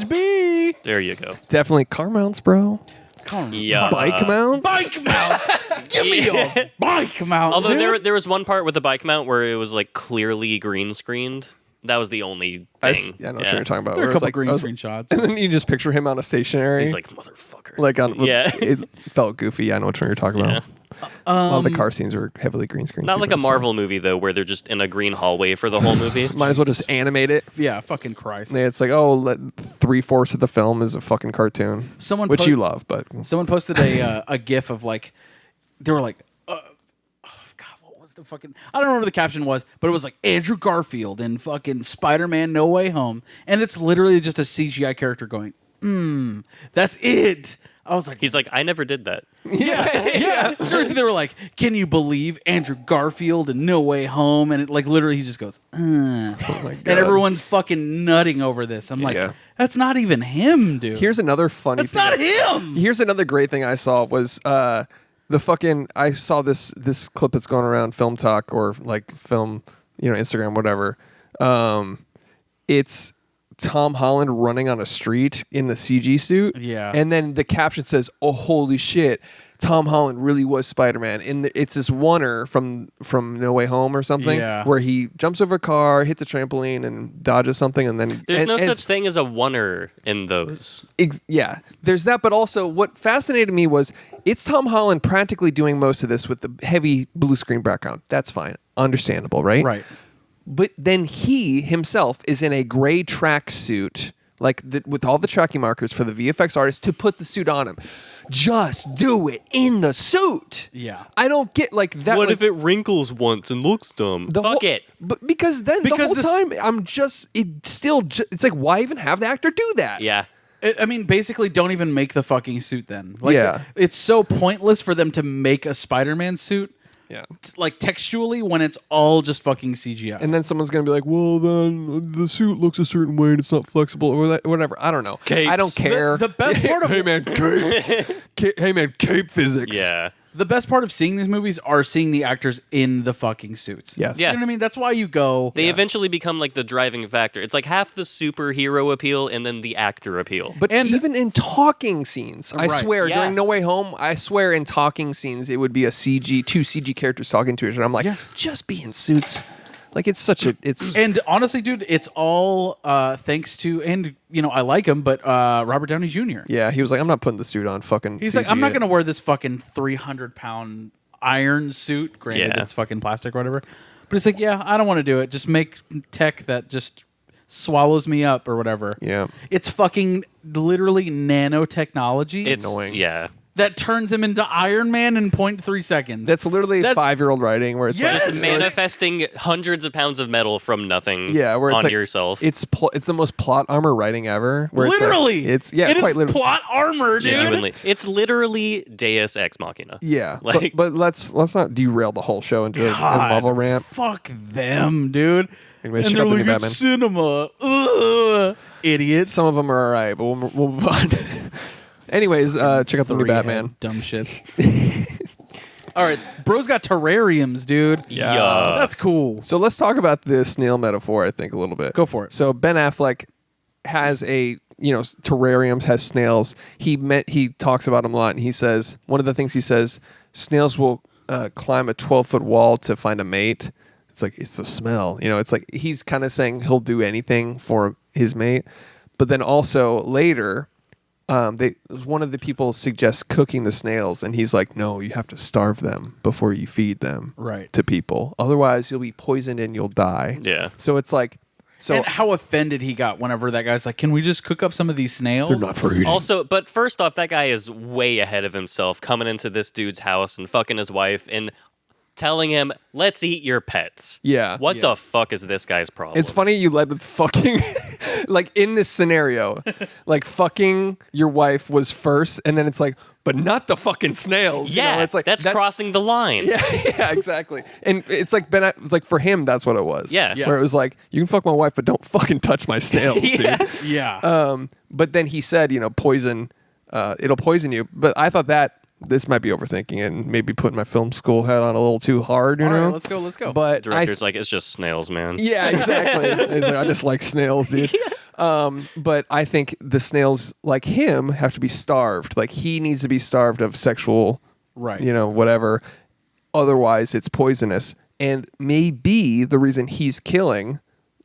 B. There you go. definitely car mounts, bro. Come on. Yeah. Bike mounts. Bike mounts. Give me a bike mount. Although dude. there was one part with the bike mount where it was like clearly green screened. That was the only I thing. know what you're talking about. There are where a it's couple like, green I was- screen shots. And then you just picture him on a stationary. He's like, motherfucker. like on. Yeah. It felt goofy. I know what you're talking about. A lot of the car scenes were heavily green screen. Not like a sequence. Marvel movie though, where they're just in a green hallway for the whole movie. Might as well just animate it. Yeah, fucking Christ. Yeah, it's like, oh, 3/4 of the film is a fucking cartoon, Someone which put- you love, but Someone posted a GIF of like, they were like, God, what was the fucking? I don't remember what the caption was, but it was like Andrew Garfield in fucking Spider-Man: No Way Home, and it's literally just a CGI character going, that's it. I was like, He's like, I never did that. yeah. Seriously, they were like, can you believe Andrew Garfield in No Way Home? And it like literally he just goes, oh my God. and everyone's fucking nutting over this. I'm like, Yeah. that's not even him, dude. Here's another funny that's thing. not him. Here's another great thing I saw was the fucking I saw this clip that's going around Film Talk or like film, Instagram, whatever. It's Tom Holland running on a street in the CG suit. Yeah. And then the caption says, "Oh, holy shit. Tom Holland really was Spider-Man." And it's this oneer from No Way Home or something where he jumps over a car, hits a trampoline and dodges something and then There's no and such thing as a oneer in those. yeah, there's that, but also what fascinated me was it's Tom Holland practically doing most of this with the heavy blue screen background. That's fine. Understandable, right? Right. But then he himself is in a gray tracksuit like with all the tracking markers for the VFX artist to put the suit on him. Just do it in the suit. Yeah. I don't get like that. What like, if it wrinkles once and looks dumb? the Fuck whole- it. But because then the whole time it's like, why even have the actor do that? Yeah. I mean, basically, don't even make the fucking suit then. Like, Yeah. it's so pointless for them to make a Spider-Man suit, Yeah. like textually, when it's all just fucking CGI. And then someone's gonna be like, "Well, then the suit looks a certain way and it's not flexible or whatever." I don't know. Capes. I don't care. The best part of hey man, capes. Hey man, cape physics. Yeah. the best part of seeing these movies are seeing the actors in the fucking suits. Yes. Yeah. You know what I mean? That's why you go. They eventually become like the driving factor. It's like half the superhero appeal and then the actor appeal. But even in talking scenes, I Right. swear Yeah. during No Way Home, I swear in talking scenes it would be two CG characters talking to each other. I'm like, Yeah. just be in suits. Like it's And honestly, dude, it's all thanks to, and you know, I like him, but Robert Downey Jr. yeah. He was like, I'm not putting the suit on. Fucking. He's CG like, I'm not it." going to wear this fucking 300-pound iron suit. Granted, Yeah. it's fucking plastic or whatever. But he's like, yeah, I don't want to do it. Just make tech that just swallows me up or whatever. Yeah. It's fucking literally nanotechnology. It's annoying. Yeah. that turns him into Iron Man in 0.3 seconds. That's literally That's- 5-year-old writing where it's Yes! like Just manifesting hundreds of pounds of metal from nothing yeah, where it's on like yourself. It's the most plot armor writing ever. Where literally. it's yeah, it quite is literally. plot armor, dude. Genuinely. It's literally Deus Ex Machina. Yeah, Like- but let's not derail the whole show into a Marvel rant. Fuck them, dude. Anyways, and check they're out the like, new it's Batman. cinema. Ugh. Idiots. Some of them are alright, but we'll move on. Anyways, check out the new Three-head Batman. Dumb shits. All right, bro's got terrariums, dude. Yeah. That's cool. So let's talk about the snail metaphor. I think a little bit. Go for it. So Ben Affleck has terrariums, has snails. He talks about them a lot, and he says one of the things he says, snails will climb a 12-foot wall to find a mate. It's like it's the smell, It's like he's kind of saying he'll do anything for his mate, but then also later. One of the people suggests cooking the snails, and he's like, "No, you have to starve them before you feed them Right. to people. Otherwise, you'll be poisoned and you'll die." Yeah. So it's like, And how offended he got whenever that guy's like, "Can we just cook up some of these snails?" they're not for eating. Also, but first off, that guy is way ahead of himself coming into this dude's house and fucking his wife and telling him, let's eat your pets. Yeah. What the fuck is this guy's problem? It's funny you led with fucking, like in this scenario, like fucking your wife was first, and then it's like, but not the fucking snails. Yeah, it's like that's crossing the line. Yeah, exactly. And it's like like for him, that's what it was. Yeah. Yeah. Where it was like, you can fuck my wife, but don't fucking touch my snails, Yeah. dude. Yeah. But then he said, poison, it'll poison you. But I thought that this might be overthinking it and maybe putting my film school hat on a little too hard, you All know? right, let's go. But Director's like, it's just snails, man. yeah, exactly. He's like, I just like snails, dude. But I think the snails, like him, have to be starved. Like he needs to be starved of sexual, Right. Whatever. Otherwise, it's poisonous. And maybe the reason he's killing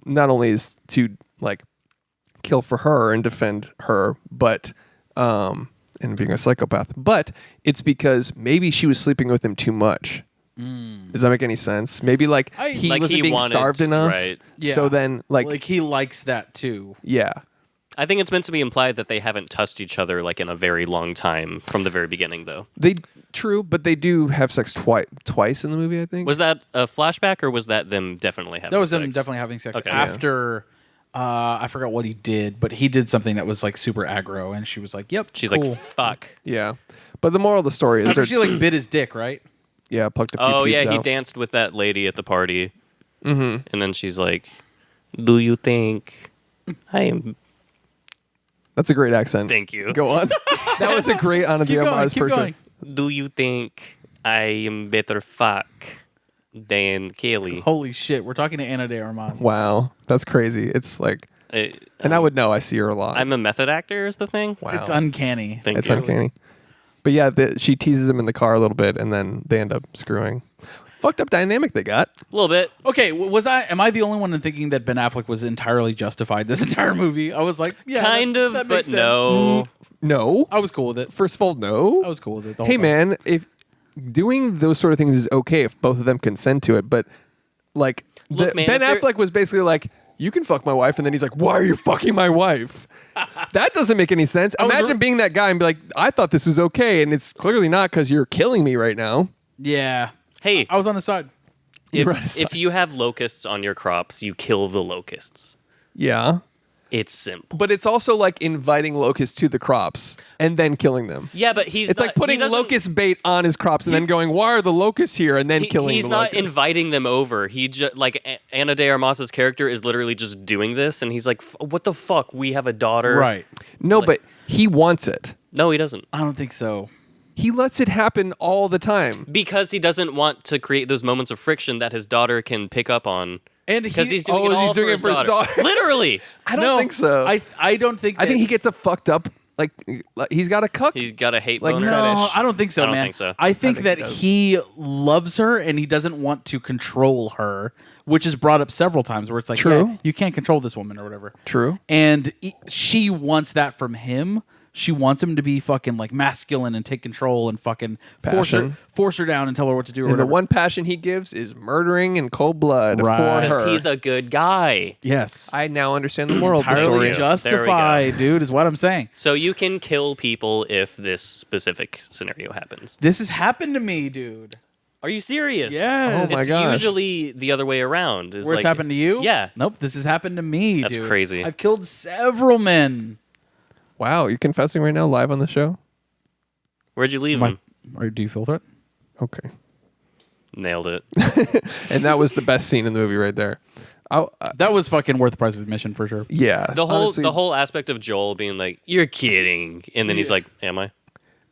not only is to like kill for her and defend her, but and being a psychopath, but it's because maybe she was sleeping with him too much. Does that make any sense? Maybe like he Like wasn't he being wanted- starved enough. right. Yeah. So then like he likes that too. yeah. I think it's meant to be implied that they haven't touched each other like in a very long time from the very beginning, though. True, but they do have sex twice in the movie, I think. Was that a flashback or was that them definitely having That was sex? them definitely having sex Okay. after. I forgot what he did, but he did something that was like super aggro, and she was like, "Yep." She's cool. like, fuck. Yeah. But the moral of the story is After they're- she like bit his dick, right? yeah, plucked a few Oh, peeps yeah, he out. danced with that lady at the party. Mm-hmm. And then she's like, do you think I am... That's a great accent. Thank you. Go on. That was a great Ana de Keep going. Armas Keep person. going. Do you think I am better fuck than Kaylee? Holy shit, we're talking to Ana de Armand. Wow. That's crazy. It's like, and I would know. I see her a lot. I'm a method actor is the thing? wow. It's uncanny. Thank It's you. uncanny. But yeah, she teases him in the car a little bit, and then they end up screwing. Fucked up dynamic they got. A little bit. Okay, am I the only one in thinking that Ben Affleck was entirely justified this entire movie? I was like, yeah, kind that of, makes but sense. no. No. I was cool with it. First of all, no. I was cool with it. The Hey whole time. man, if doing those sort of things is okay if both of them consent to it, but like Look, man, Ben if they're- Affleck was basically like, you can fuck my wife, and then he's like, why are you fucking my wife? That doesn't make any sense. Imagine being that guy and be like, I thought this was okay, and it's clearly not because you're killing me right now. Yeah. Hey, I was on the side. if you have locusts on your crops, you kill the locusts. Yeah. It's simple. But it's also like inviting locusts to the crops and then killing them. Yeah, but it's like putting locust bait on his crops and then going, why are the locusts here? And then killing he's the not locusts. inviting them over. He just like Ana de Armas's character is literally just doing this, and he's like, "What the fuck? We have a daughter." Right. No, but he wants it. No, he doesn't. I don't think so. He lets it happen all the time. Because he doesn't want to create those moments of friction that his daughter can pick up on. And because he's doing it all for his daughter. Literally. I don't think so. I don't think. I think he gets a fucked up, like he's got a cuck. He's got a hate Like, boner. no. No, I don't think so, I don't man. think so. I think think that he does. he loves her and he doesn't want to control her, which is brought up several times. Where it's like, True. yeah, you can't control this woman or whatever. True. And she wants that from him. She wants him to be fucking like masculine and take control and fucking Passion. force her down and tell her what to do or And the whatever. one passion he gives is murdering in cold blood Right. for Because her. he's a good guy. Yes. I now understand the moral of the Entirely story. There we justified, dude, is what I'm saying. So you can kill people if this specific scenario happens. This has happened to me, dude. Are you serious? Yes. Oh my It's gosh. usually the other way around. Where it's happened to you? Yeah. Nope, this has happened to me, That's dude. crazy. I've killed several men. Wow, you're confessing right now live on the show? Where'd you leave him? Or do you feel threat? Okay. Nailed it. And that was the best scene in the movie right there. That was fucking worth the price of admission for sure. Yeah. The whole honestly, the whole aspect of Joel being like, "You're kidding," and then he's like, "Am I?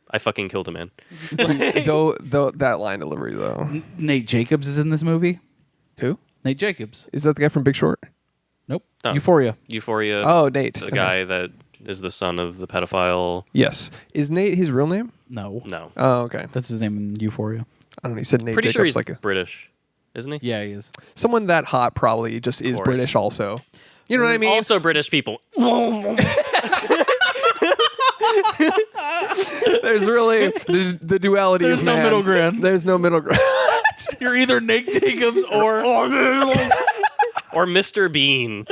I fucking killed a man." though that line delivery though. Nate Jacobs is in this movie. Who? Nate Jacobs. Is that the guy from Big Short? Nope. No. Euphoria. Euphoria. Oh, Nate. the Okay. guy that is the son of the pedophile. Yes. Is Nate his real name? No. No, Oh, okay. That's his name in Euphoria. I don't know. He said Nate pretty Jacobs sure he's like British, isn't he? Yeah, he is. someone that hot probably just is course. British also. You know what I mean? Also British people. There's really the duality There's of no man. middle ground. There's no middle ground. You're either Nate Jacobs or Or Mr. Bean.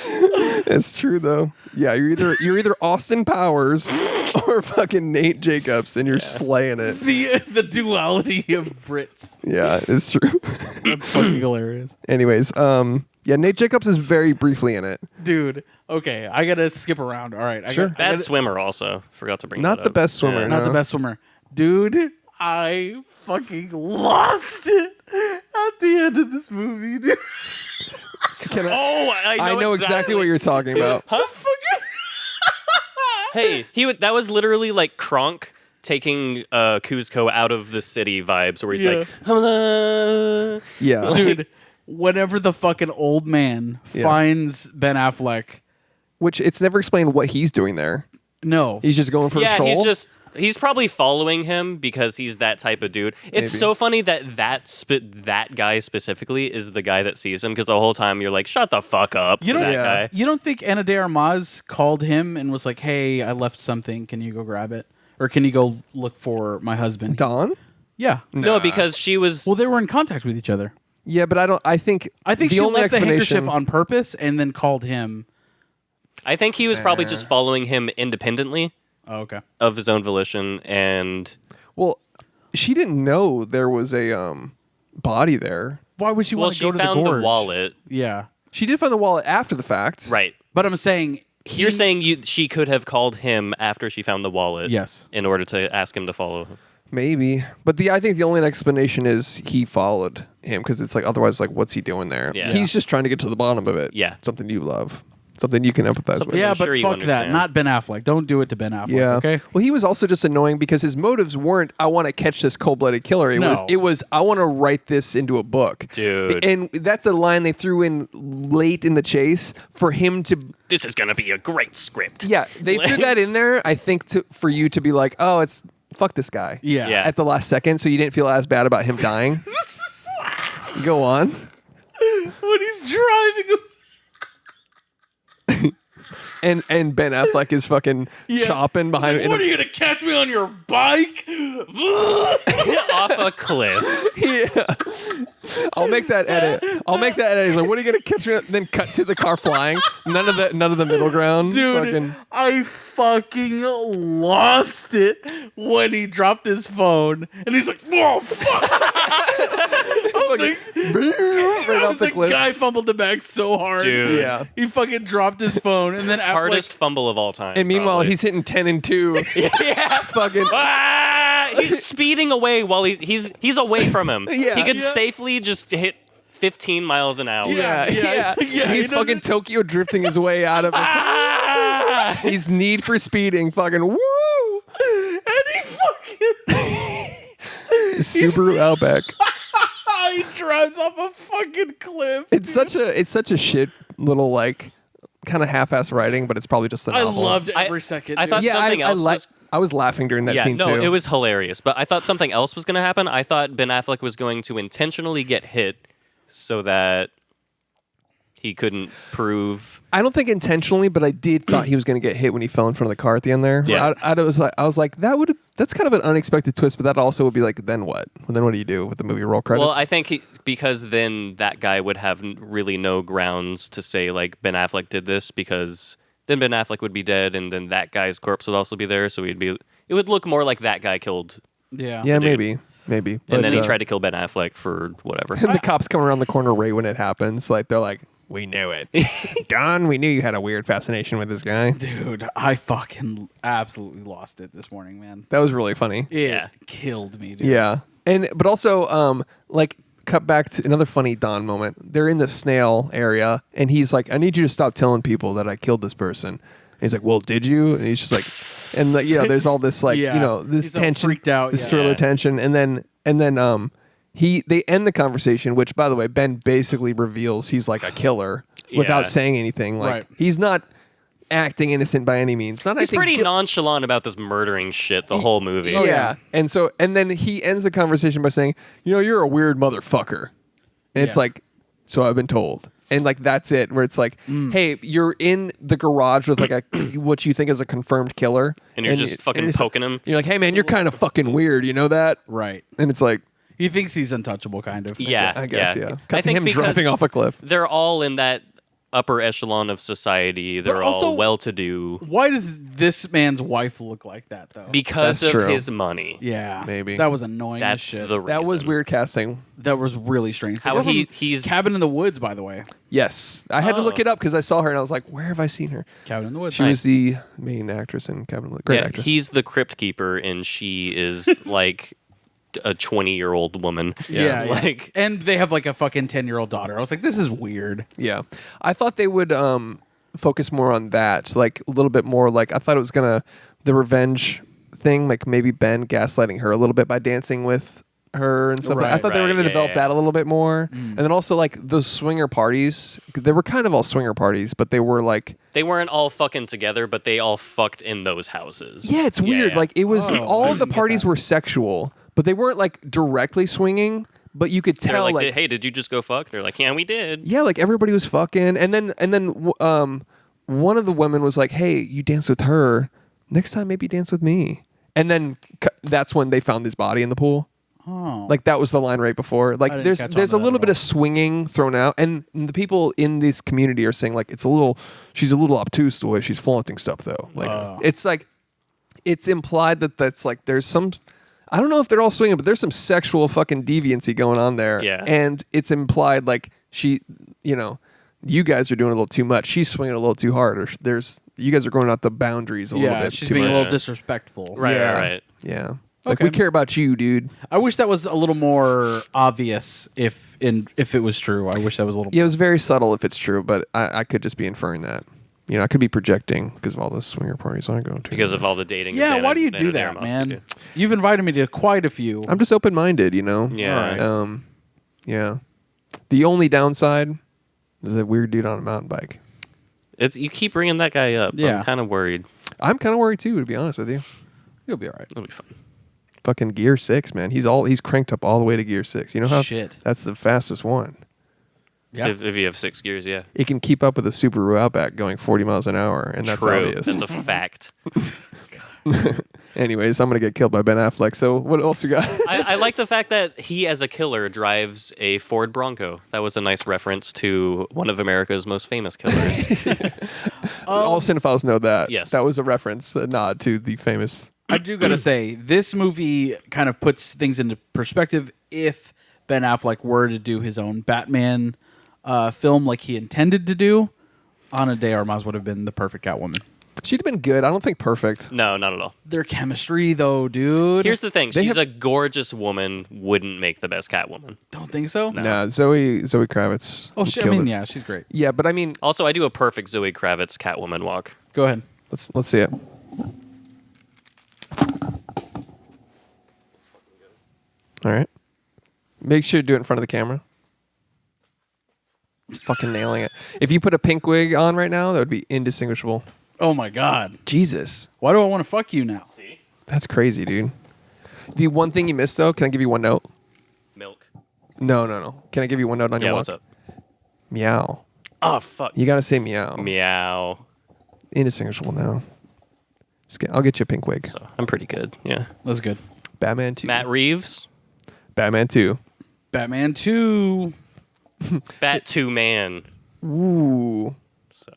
It's true though. Yeah, you're either Austin Powers or fucking Nate Jacobs, and you're slaying it. the duality of Brits. Yeah, it's true. That's fucking hilarious. Anyways, yeah, Nate Jacobs is very briefly in it. Dude, okay, I gotta skip around. All right. Sure. Bad swimmer also. Forgot to bring Not that the up. best swimmer, Yeah. no. Not the best swimmer. Dude, I fucking lost it at the end of this movie, dude. Can I, Oh, I know exactly what you're talking about. Hey, that was literally like Kronk taking Kuzco out of the city vibes, where he's Yeah. like, "Hello." Yeah. Dude, whenever the fucking old man Yeah. finds Ben Affleck, Which it's never explained what he's doing there. no. He's just going for a Yeah, stroll. he's probably following him because he's that type of dude. It's Maybe. so funny that guy specifically is the guy that sees him, because the whole time you're like, shut the fuck up. You don't, that Yeah. guy. you don't think Ana de Armas called him and was like, hey, I left something. Can you go grab it? Or can you go look for my husband? Dawn? Yeah. No, because she was. Well, they were in contact with each other. Yeah, but I think I think the she only left the explanation handkerchief on purpose and then called him. I think he was probably just following him independently Oh, okay. of his own volition, and Well, she didn't know there was a body there. Why would she well, want to she go to found the the gorge? wallet. Yeah. She did find the wallet after the fact. Right. But I'm saying... You're saying she could have called him after she found the wallet. Yes. In order to ask him to follow him. Maybe. But I think the only explanation is he followed him, because it's like, otherwise, like, what's he doing there? Yeah. He's just trying to get to the bottom of it. Yeah. Something you love. Something you can empathize Something with. Yeah, I'm but sure you fuck that. understand. Not Ben Affleck. Don't do it to Ben Affleck, Yeah. okay? Well, he was also just annoying because his motives weren't, I want to catch this cold-blooded killer. No. It was I want to write this into a book. Dude. And that's a line they threw in late in the chase for him to... This is going to be a great script. Yeah, they threw that in there, I think, for you to be like, oh, it's... Fuck this guy. Yeah. Yeah. At the last second, so you didn't feel as bad about him dying. Go on. When he's driving... And Ben Affleck is fucking chopping behind it. What are you going to catch me on your bike? Off a cliff. Yeah. I'll make that edit. I'll make that edit. He's like, what are you gonna catch me? Then cut to the car flying. None of the middle ground. Dude, Fucking- I fucking lost it when he dropped his phone, and he's like, "Whoa, fuck!" I was like, right off the the cliff. guy fumbled the bag so hard, Dude. Yeah. He fucking dropped his phone, and then after, Hardest fumble of all time. And meanwhile, probably. he's hitting 10 and 2. yeah. Fucking. He's speeding away while he's away from him. Yeah. He could Yeah. safely just hit 15 miles an hour. Yeah. Yeah. And he's he fucking Tokyo drifting his way out of it. Ah! He's need for speeding. Fucking woo! and he fucking Subaru Outback. he drives off a fucking cliff. It's such a shit little like kind of half-ass writing, but it's probably just a I novel. loved I- every second. I dude. thought- Yeah, something else was- I was laughing during that Yeah, scene no, too. it was hilarious. But I thought something else was going to happen. I thought Ben Affleck was going to intentionally get hit so that he couldn't prove. I don't think intentionally, but I did thought he was going to get hit when he fell in front of the car at the end there. Yeah. I was like that's kind of an unexpected twist, but that also would be like, then what? Well, then what do you do with the movie roll credits? Well, I think because then that guy would have really no grounds to say like Ben Affleck did this, because then Ben Affleck would be dead, and then that guy's corpse would also be there, so it would look more like that guy killed, yeah, yeah, dude. maybe. and But, then he tried to kill Ben Affleck for whatever. And the cops come around the corner right when it happens. Like they're like, "We knew it, Don. We knew you had a weird fascination with this guy." dude, I fucking absolutely lost it this morning, man. That was really funny. It Yeah. killed me, dude. Yeah, but also like cut back to another funny Don moment. They're in the snail area, and he's like, "I need you to stop telling people that I killed this person." And he's like, "Well, did you?" And he's just like, and there's all this like Yeah. this He's all tension, freaked out, this yeah. thriller Yeah. tension, and then they end the conversation, which by the way, Ben basically reveals he's like a killer without Yeah. saying anything. Like Right. he's not acting innocent by any means. Not He's acting pretty guil- nonchalant about this murdering shit the whole movie. Oh, Oh, yeah. yeah. And then he ends the conversation by saying, "You're a weird motherfucker." And it's Yeah. like, "So I've been told." And like that's it, where it's like, "Hey, you're in the garage with like a what you think is a confirmed killer, And you're just fucking you're poking him. You're like, "Hey man, you're kind of fucking weird, you know that?" Right. And it's like, He thinks he's untouchable, kind of. Yeah, I guess yeah. I Cut to think him because dropping off a cliff. they're all in that upper echelon of society. They're also- all well-to-do Why does this man's wife look like that, though? because That's of true. his money. yeah, Maybe. that was annoying as That's shit. the reason. That was weird casting. That was really strange. The How girl from he's Cabin in the Woods, by the way. Yes, I had to look Oh. it up because I saw her and I was like, "Where have I seen her?" Cabin in the Woods. She was the main actress in Cabin in the Woods. Great yeah, actress. he's the crypt keeper, and she is like a 20-year-old woman. Yeah, yeah. like And they have like a fucking 10-year-old daughter. I was like, this is weird. Yeah. I thought they would focus more on that, like a little bit more like I thought it was the revenge thing, like maybe Ben gaslighting her a little bit by dancing with her and stuff. I Right, thought they were right, going to yeah, develop yeah. that a little bit more. And then also like those swinger parties, they were kind of all swinger parties, but they were like they weren't all fucking together, but they all fucked in those houses. yeah, it's weird. Yeah. Like it was Oh, all I of the didn't get parties that. were sexual, but they weren't like directly swinging, but you could They're tell like, like hey, did you just go fuck? They're like, yeah, we did. yeah, like everybody was fucking, and then one of the women was like, "Hey, you danced with her. Next time, maybe dance with me." And then that's when they found his body in the pool. Oh. Like that was the line right before. Like didn't there's catch on there's to a that little at bit all. of swinging thrown out, and the people in this community are saying like she's a little obtuse the way she's flaunting stuff though. Like it's implied that that's like there's some. I don't know if they're all swinging, but there's some sexual fucking deviancy going on there. Yeah. And it's implied like you guys are doing a little too much. She's swinging a little too hard, or you guys are going out the boundaries a little yeah, bit she's too being much. a little disrespectful. Right, Yeah. right. Yeah. Like Okay. we care about you, dude. I wish that was a little more obvious if it was true. I wish that was a little Yeah, it was very subtle if it's true, but I could just be inferring that. I could be projecting because of all those swinger parties I go to. Because of all the dating. Yeah, and why do you the do that, animosity. man? You've invited me to quite a few. I'm just open-minded, Yeah. Alright. Yeah. The only downside is that weird dude on a mountain bike. You keep bringing that guy up. Yeah. I'm kind of worried. I'm kind of worried too, to be honest with you. You'll be all right. It'll be fun. Fucking Gear 6, man. He's cranked up all the way to Gear 6. You know how Shit. that's the fastest one. Yeah. If you have 6 gears, yeah. It can keep up with a Subaru Outback going 40 miles an hour, and that's True. obvious. That's a fact. Anyways, I'm gonna get killed by Ben Affleck. So what else you got? I like the fact that he, as a killer, drives a Ford Bronco. That was a nice reference to one of America's most famous killers. All cinephiles know that. Yes. That was a reference, a nod to the famous. I do gotta say, this movie kind of puts things into perspective. If Ben Affleck were to do his own Batman film like he intended to do, Ana de Armas would have been the perfect Catwoman. She'd have been good. I don't think perfect. No, not at all. Their chemistry, though, dude. Here's the thing: They she's have- a gorgeous woman. Wouldn't make the best Catwoman. Don't think so? Nah, Zoe Kravitz. Oh, shit. I killed mean, it. yeah, she's great. Yeah, but I mean, Also, I do a perfect Zoe Kravitz Catwoman walk. Go ahead. let's see it. All right. Make sure to do it in front of the camera. Fucking nailing it. If you put a pink wig on right now, that would be indistinguishable. Oh, my God. Jesus. Why do I want to fuck you now? See, That's crazy, dude. The one thing you missed, though, can I give you one note? milk. No. Can I give you one note on Yeah, your what's walk? up? Meow. Oh fuck. You gotta say meow. Meow. Indistinguishable now. I'll get you a pink wig. So I'm pretty good. Yeah. That's good. Batman 2. Matt Reeves. Batman 2. Batman 2. Bat 2 Man. Ooh. So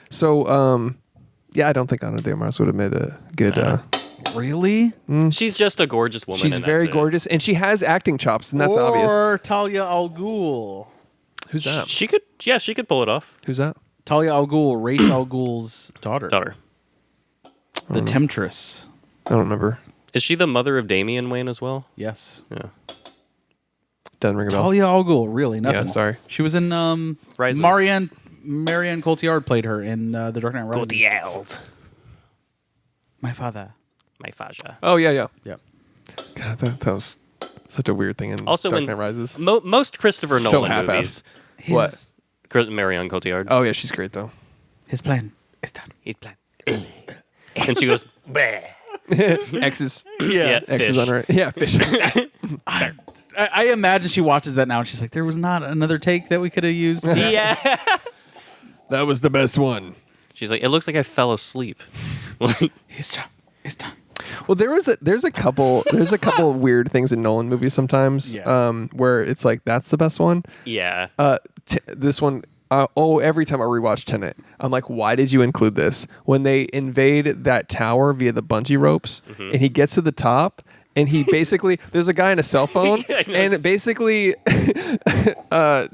So, yeah, I don't think Ana de Armas would have made a good. Really? she's just a gorgeous woman. She's and very that's it. gorgeous, and she has acting chops, and that's obvious. Or Talia al Ghul. Who's that? She could. Yeah, she could pull it off. Who's that? Talia al Ghul, Rachel al Ghul's daughter. Daughter. The Temptress. I don't remember. Is she the mother of Damian Wayne as well? Yes. Yeah. Doesn't ring a bell. Talia al Ghul, really? Nothing. Yeah, sorry. She was in Rises. Marianne Cotillard played her in The Dark Knight Rises. My father. My Faja. Oh, yeah. Yep. God, that was such a weird thing in Also, Dark in Knight Rises. Most Christopher So Nolan half-assed. movies. What? Marion Cotillard. Oh, yeah, she's great, though. His plan is done. He's playing. And she goes, "Bleh." X's. Yeah, X's fish. on her. Yeah, fish. I imagine she watches that now and she's like, there was not another take that we could have used. Yeah. That was the best one. She's like, it looks like I fell asleep. His job is done. Well, there's a couple of weird things in Nolan movies sometimes. Yeah. Where it's like that's the best one. Yeah. This one. Every time I rewatch Tenet, I'm like, why did you include this? When they invade that tower via the bungee ropes, and he gets to the top, and he basically there's a guy on a cell phone, Yeah, I know, and basically,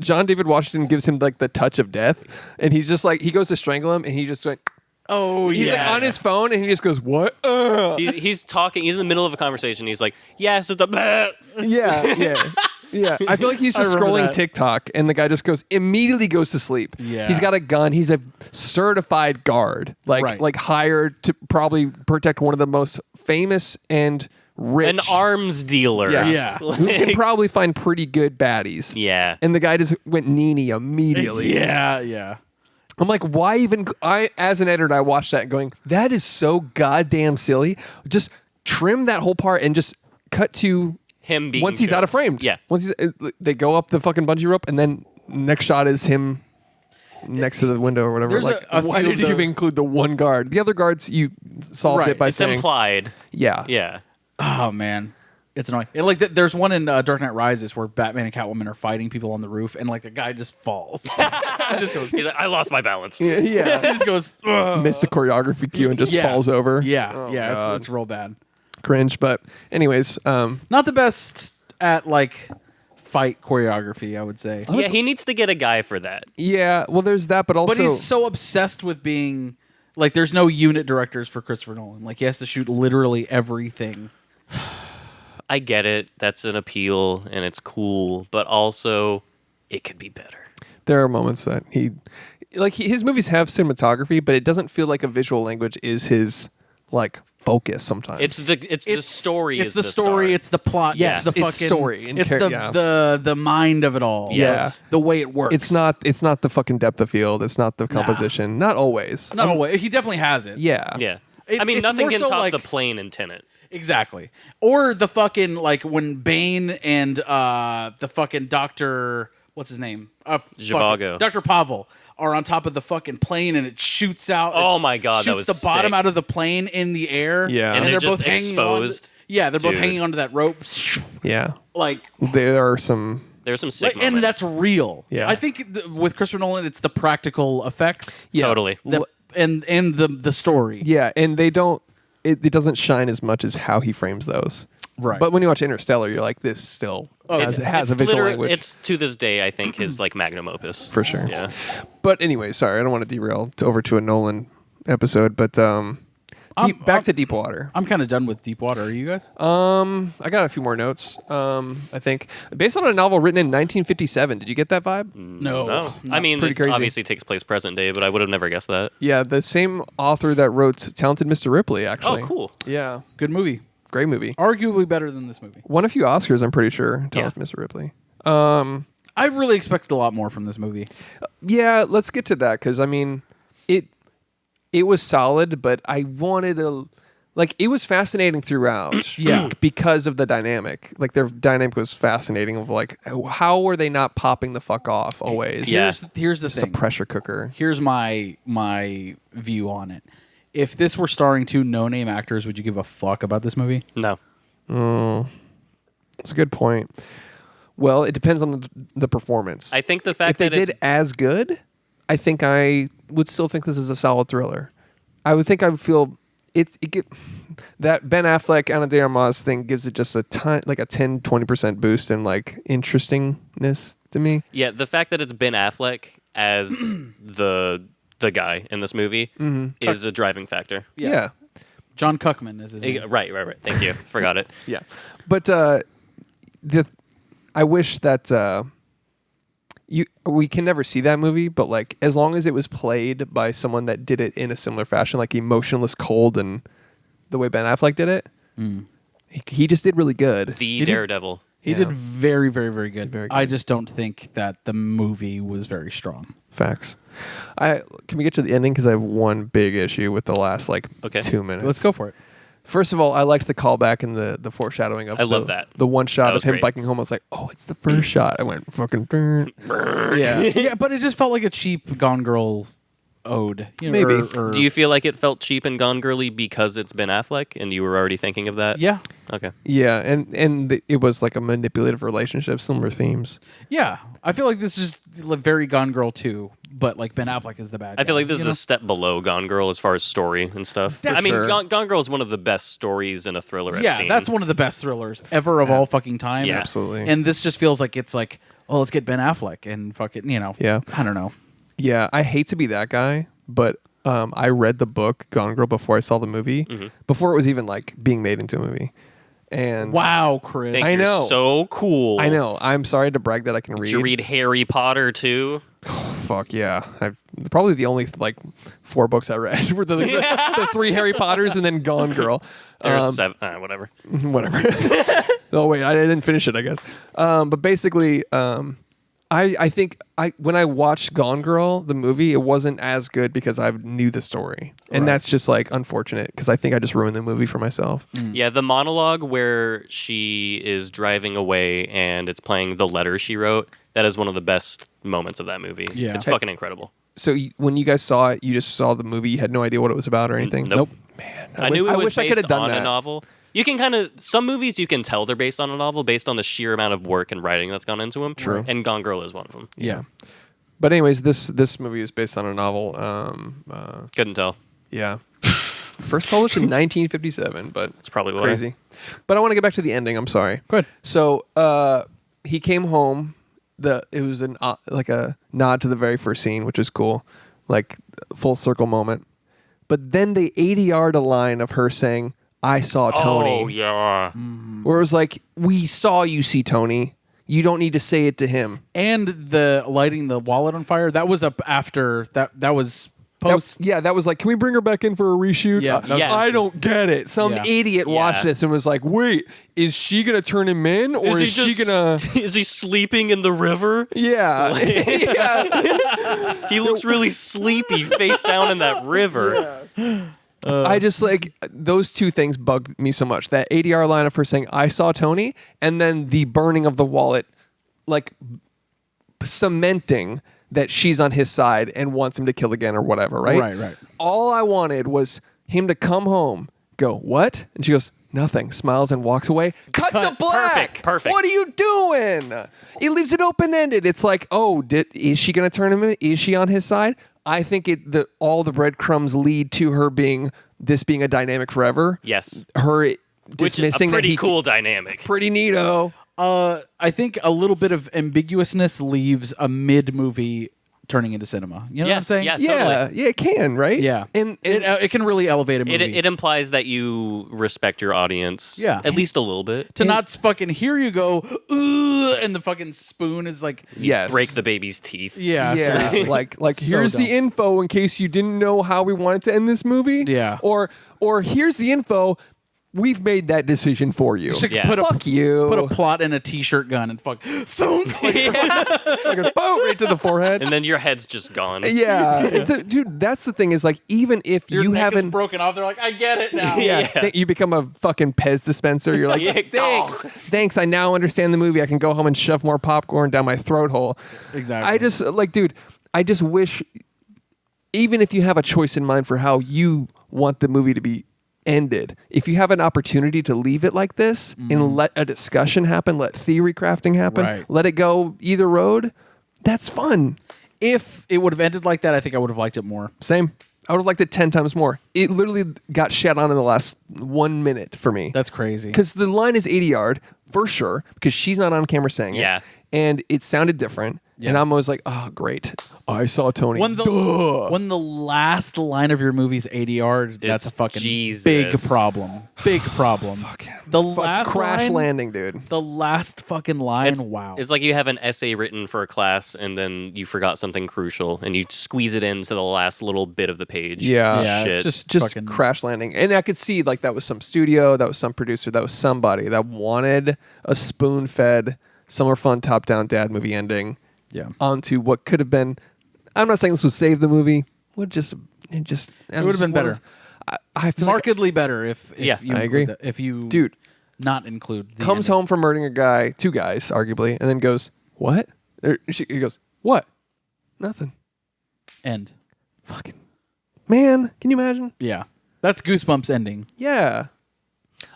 John David Washington gives him like the touch of death, and he's just like he goes to strangle him, and he just like. Oh, He's like on his phone and he just goes, "What?" He's talking. He's in the middle of a conversation. He's like, yes, it's the. Yeah. I feel like he's just remember scrolling that. TikTok and the guy just immediately goes to sleep. Yeah. He's got a gun. He's a certified guard, Right. like hired to probably protect one of the most famous and rich. An arms dealer. Yeah. Who can probably find pretty good baddies. Yeah. And the guy just went Nini immediately. Yeah. I'm like, why even? As an editor, I watched that going, that is so goddamn silly. Just trim that whole part and just cut to Him being once he's shown. out of frame. Yeah. Once they go up the fucking bungee rope, and then next shot is him next to the window or whatever. There's Like, a why few did of you the- include the one guard? The other guards, you solved Right. it by It's saying, implied. yeah. Yeah. Oh, man. It's annoying. And like, there's one in Dark Knight Rises where Batman and Catwoman are fighting people on the roof, and like the guy just falls. He just goes. He's like, I lost my balance. Yeah. He just goes. "Ugh." Missed a choreography cue and just Yeah. falls over. Yeah, Oh, yeah. God. It's real bad. Cringe. But anyways, Not the best at like fight choreography, I would say. Yeah, he needs to get a guy for that. yeah. Well, there's that, but also But he's so obsessed with being like, there's no unit directors for Christopher Nolan. Like, he has to shoot literally everything. I get it. That's an appeal and it's cool, but also it could be better. there are moments that his movies have cinematography, but it doesn't feel like a visual language is his like focus sometimes. It's the story. It's is the story. star. It's the plot. Yes, it's the it's fucking story and It's yeah. the mind of it all. Yes. the way it works. It's not the fucking depth of field. It's not the composition. Not always. Not a way. He definitely has it. Yeah. Yeah. It- I mean, it's nothing more can so top like- the plane in Tenet. Exactly. Or the fucking like when Bane and the fucking Doctor, what's his name? Zhivago. Dr. Pavel are on top of the fucking plane and it shoots out. Oh my God, that shoots was the bottom sick. out of the plane in the air. Yeah. And they're just both hanging exposed. they're both Dude. hanging onto that rope. Yeah. Like, There are some. There's some sick and moments. that's real. Yeah. I think with Christopher Nolan, it's the practical effects. Yeah. Totally. And the story. Yeah, and they don't. It doesn't shine as much as how he frames those. Right. But when you watch Interstellar, you're like, this still has a visual language. It's to this day, I think, his like magnum opus. For sure. Yeah. But anyway, sorry, I don't want to derail over to a Nolan episode, but back to Deepwater. I'm kind of done with Deepwater. Are you guys? I got a few more notes. I think based on a novel written in 1957. Did you get that vibe? No. No. I mean, pretty it crazy. obviously takes place present day, but I would have never guessed that. Yeah, the same author that wrote Talented Mr. Ripley, actually. Oh, cool. Yeah, Good movie. great movie. Arguably better than this movie. Won a few Oscars, I'm pretty sure. Talented Mr. Ripley. I really expected a lot more from this movie. Yeah, let's get to that because I mean, it was solid, but I wanted a it was fascinating throughout. Yeah. because of the dynamic. Like their dynamic was fascinating. Of like, how were they not popping the fuck off always? Yeah. Here's the Just a thing. pressure cooker. Here's my view on it. If this were starring two no-name actors, would you give a fuck about this movie? No. That's a good point. Well, it depends on the performance. I think the fact if they that it's did as good, I think I would still think this is a solid thriller. I would think I would feel that Ben Affleck Ana de Armas thing gives it just a ton, like a 10-20% boost in like interestingness to me. Yeah, the fact that it's Ben Affleck as the guy in this movie is a driving factor. Yeah. John Cuckman is his name. Right. Thank you. Forgot it. Yeah. But I wish that we can never see that movie, but like as long as it was played by someone that did it in a similar fashion, like emotionless, cold, and the way Ben Affleck did it, he just did really good. The Daredevil. He Yeah. did very, very, very good. Very good. I just don't think that the movie was very strong. Facts. Can we get to the ending? Because I have one big issue with the last 2 minutes. Let's go for it. First of all, I liked the callback and the foreshadowing of I love that. The one shot That of was him great. biking home. I was like, oh, it's the first shot. I went fucking. Yeah. Yeah, but it just felt like a cheap Gone Girl ode. Maybe. Or, Do you feel like it felt cheap and Gone Girly because it's Ben Affleck and you were already thinking of that? Yeah. Okay. Yeah, and it was like a manipulative relationship, similar themes. Yeah. I feel like this is very Gone Girl 2, but like Ben Affleck is the bad guy. I feel like this is you know? a step below Gone Girl as far as story and stuff. For I mean, sure. Gone Girl is one of the best stories in a thriller I've Yeah, seen. that's one of the best thrillers ever of all fucking time. Yeah. Absolutely. And this just feels like it's like, oh, let's get Ben Affleck and fucking, Yeah. I don't know. Yeah, I hate to be that guy, but I read the book Gone Girl before I saw the movie, before it was even like being made into a movie. And Wow, Chris. Think I you're know. so cool. I know. I'm sorry to brag that I can Did read. you read Harry Potter too? Fuck yeah! I've probably the only 4 books I read were the 3 Harry Potters and then Gone Girl. There's 7. Whatever. Whatever. Oh wait, I didn't finish it. I guess. But basically, I think when I watched Gone Girl, the movie, it wasn't as good because I knew the story, and that's just unfortunate because I think I just ruined the movie for myself. Yeah, the monologue where she is driving away and it's playing the letter she wrote, that is one of the best moments of that movie. Yeah. It's fucking incredible. So when you guys saw it, you just saw the movie. You had no idea what it was about or anything. Nope. Man, I knew it was wish I based could have done on that. a novel. You can some movies you can tell they're based on a novel based on the sheer amount of work and writing that's gone into them. True. And Gone Girl is one of them. Yeah. But anyways, this movie is based on a novel. Couldn't tell. Yeah. First published in 1957, but It's probably why. crazy. But I want to get back to the ending. I'm sorry. Good. So he came home. It was like a nod to the very first scene, which is cool, like full circle moment. But then they ADR'd a line of her saying, "I saw Tony," Oh, yeah. where it was like, "We saw you see Tony. You don't need to say it to him." And the lighting the wallet on fire, that was up after that was post. That was like, can we bring her back in for a reshoot? Yeah, that was Yeah. I don't get it. Some Yeah. idiot watched Yeah. this and was like, wait, is she going to turn him in or is she going to... Is he sleeping in the river? Yeah. Yeah. He looks really sleepy face down in that river. I just those two things bugged me so much. That ADR line of her saying, "I saw Tony," and then the burning of the wallet, cementing that she's on his side and wants him to kill again or whatever, right? Right. All I wanted was him to come home, go, what? And she goes, nothing, smiles and walks away. Cut to black. Perfect. What are you doing? He leaves it open-ended. It's like, is she going to turn him in? Is she on his side? I think all the breadcrumbs lead to her being a dynamic forever. Yes. Her Which dismissing is a pretty that cool dynamic. pretty neato. I think a little bit of ambiguousness leaves a mid-movie turning into cinema. You know what I'm saying? Yeah, Yeah, totally. yeah, it can, right? Yeah. and It can really elevate a movie. It implies that you respect your audience. Yeah. At least a little bit. to not fucking here you go, ooh, and the fucking spoon is like, yes, Break the baby's teeth. yeah, Yeah, seriously. like So here's dumb. the info in case you didn't know how we wanted to end this movie. Yeah. or here's the info. We've made that decision for you. Just Yeah. put a Fuck you. put a plot in a t-shirt gun and fuck thunk. like a boat right to the forehead. And then your head's just gone. Yeah, dude. That's the thing is like even if Your you neck is haven't, broken off, they're like, I get it now. Yeah. you become a fucking Pez dispenser. You're like, Yeah, thanks. I now understand the movie. I can go home and shove more popcorn down my throat hole. Exactly. I just dude. I just wish, even if you have a choice in mind for how you want the movie to be ended, if you have an opportunity to leave it like this and let a discussion happen, let theory crafting happen, Right. let it go either road, that's fun. If it would have ended like that, I think I would have liked it more. Same. I would have liked it 10 times more. It literally got shat on in the last 1 minute for me. That's crazy. Because the line is 80 yard for sure, because she's not on camera saying it. Yeah. And it sounded different. And Yeah. I'm always like, oh, great. I saw Tony. When the last line of your movie's 80 yard, that's a fucking Jesus. big problem. Big problem. The last crash line, landing, dude. The last fucking line. Wow. It's like you have an essay written for a class and then you forgot something crucial and you squeeze it into the last little bit of the page. Yeah. yeah, shit. just Just crash landing. And I could see like that was some studio, that was some producer, that was somebody that wanted a spoon-fed summer fun top-down dad movie ending yeah. onto what could have been. I'm not saying this would save the movie. It just It would have been better. I feel like Markedly better if Yeah, you I agree. include that, if you Dude, not include the comes ending. home from murdering a guy, two guys, arguably, and then goes, "What?" He goes, "What? Nothing." End. Fucking man, can you imagine? Yeah. That's Goosebumps ending. Yeah.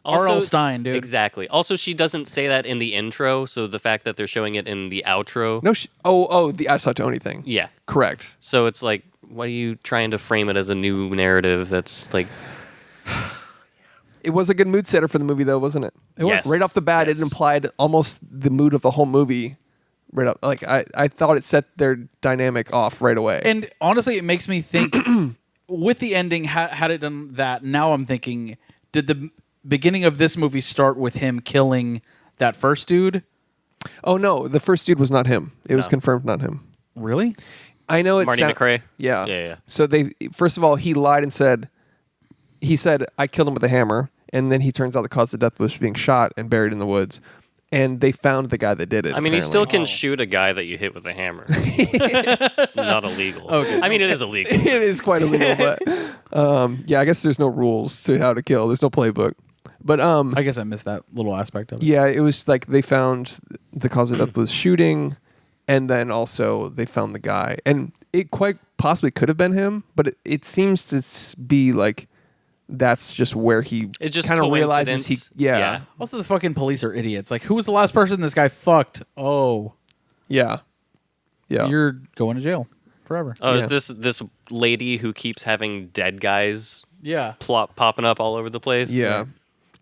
R.L. Stein, dude. Exactly. Also, she doesn't say that in the intro, so the fact that they're showing it in the outro. No. The I Saw Tony thing. Yeah. Correct. So it's like, why are you trying to frame it as a new narrative that's like. It was a good mood setter for the movie, though, wasn't it? It was. Yes. Right off the bat, Yes. it implied almost the mood of the whole movie. Right up, like I thought it set their dynamic off right away. And honestly, it makes me think with the ending, had it done that, now I'm thinking, did the beginning of this movie start with him killing that first dude? oh no, the first dude was not him. It was No. confirmed not him. Really? I know it's Marty McRae? Yeah. Yeah. So they first of all he lied and said I killed him with a hammer, and then he turns out the cause of death was being shot and buried in the woods, and they found the guy that did it. I mean, he still apparently. can shoot a guy that you hit with a hammer. It's not illegal. Okay. I mean, it is illegal. It is quite illegal, but yeah, I guess there's no rules to how to kill. There's no playbook. But I guess I missed that little aspect of it. yeah, it was like they found the cause of death was shooting, and then also they found the guy, and it quite possibly could have been him, but it seems to be like that's just where he It's just kind of realizes he coincidence. yeah Also, the fucking police are idiots. Like, who was the last person this guy fucked? Oh, yeah. you're going to jail forever. Oh, Yeah. is this lady who keeps having dead guys Yeah. popping up all over the place? Yeah.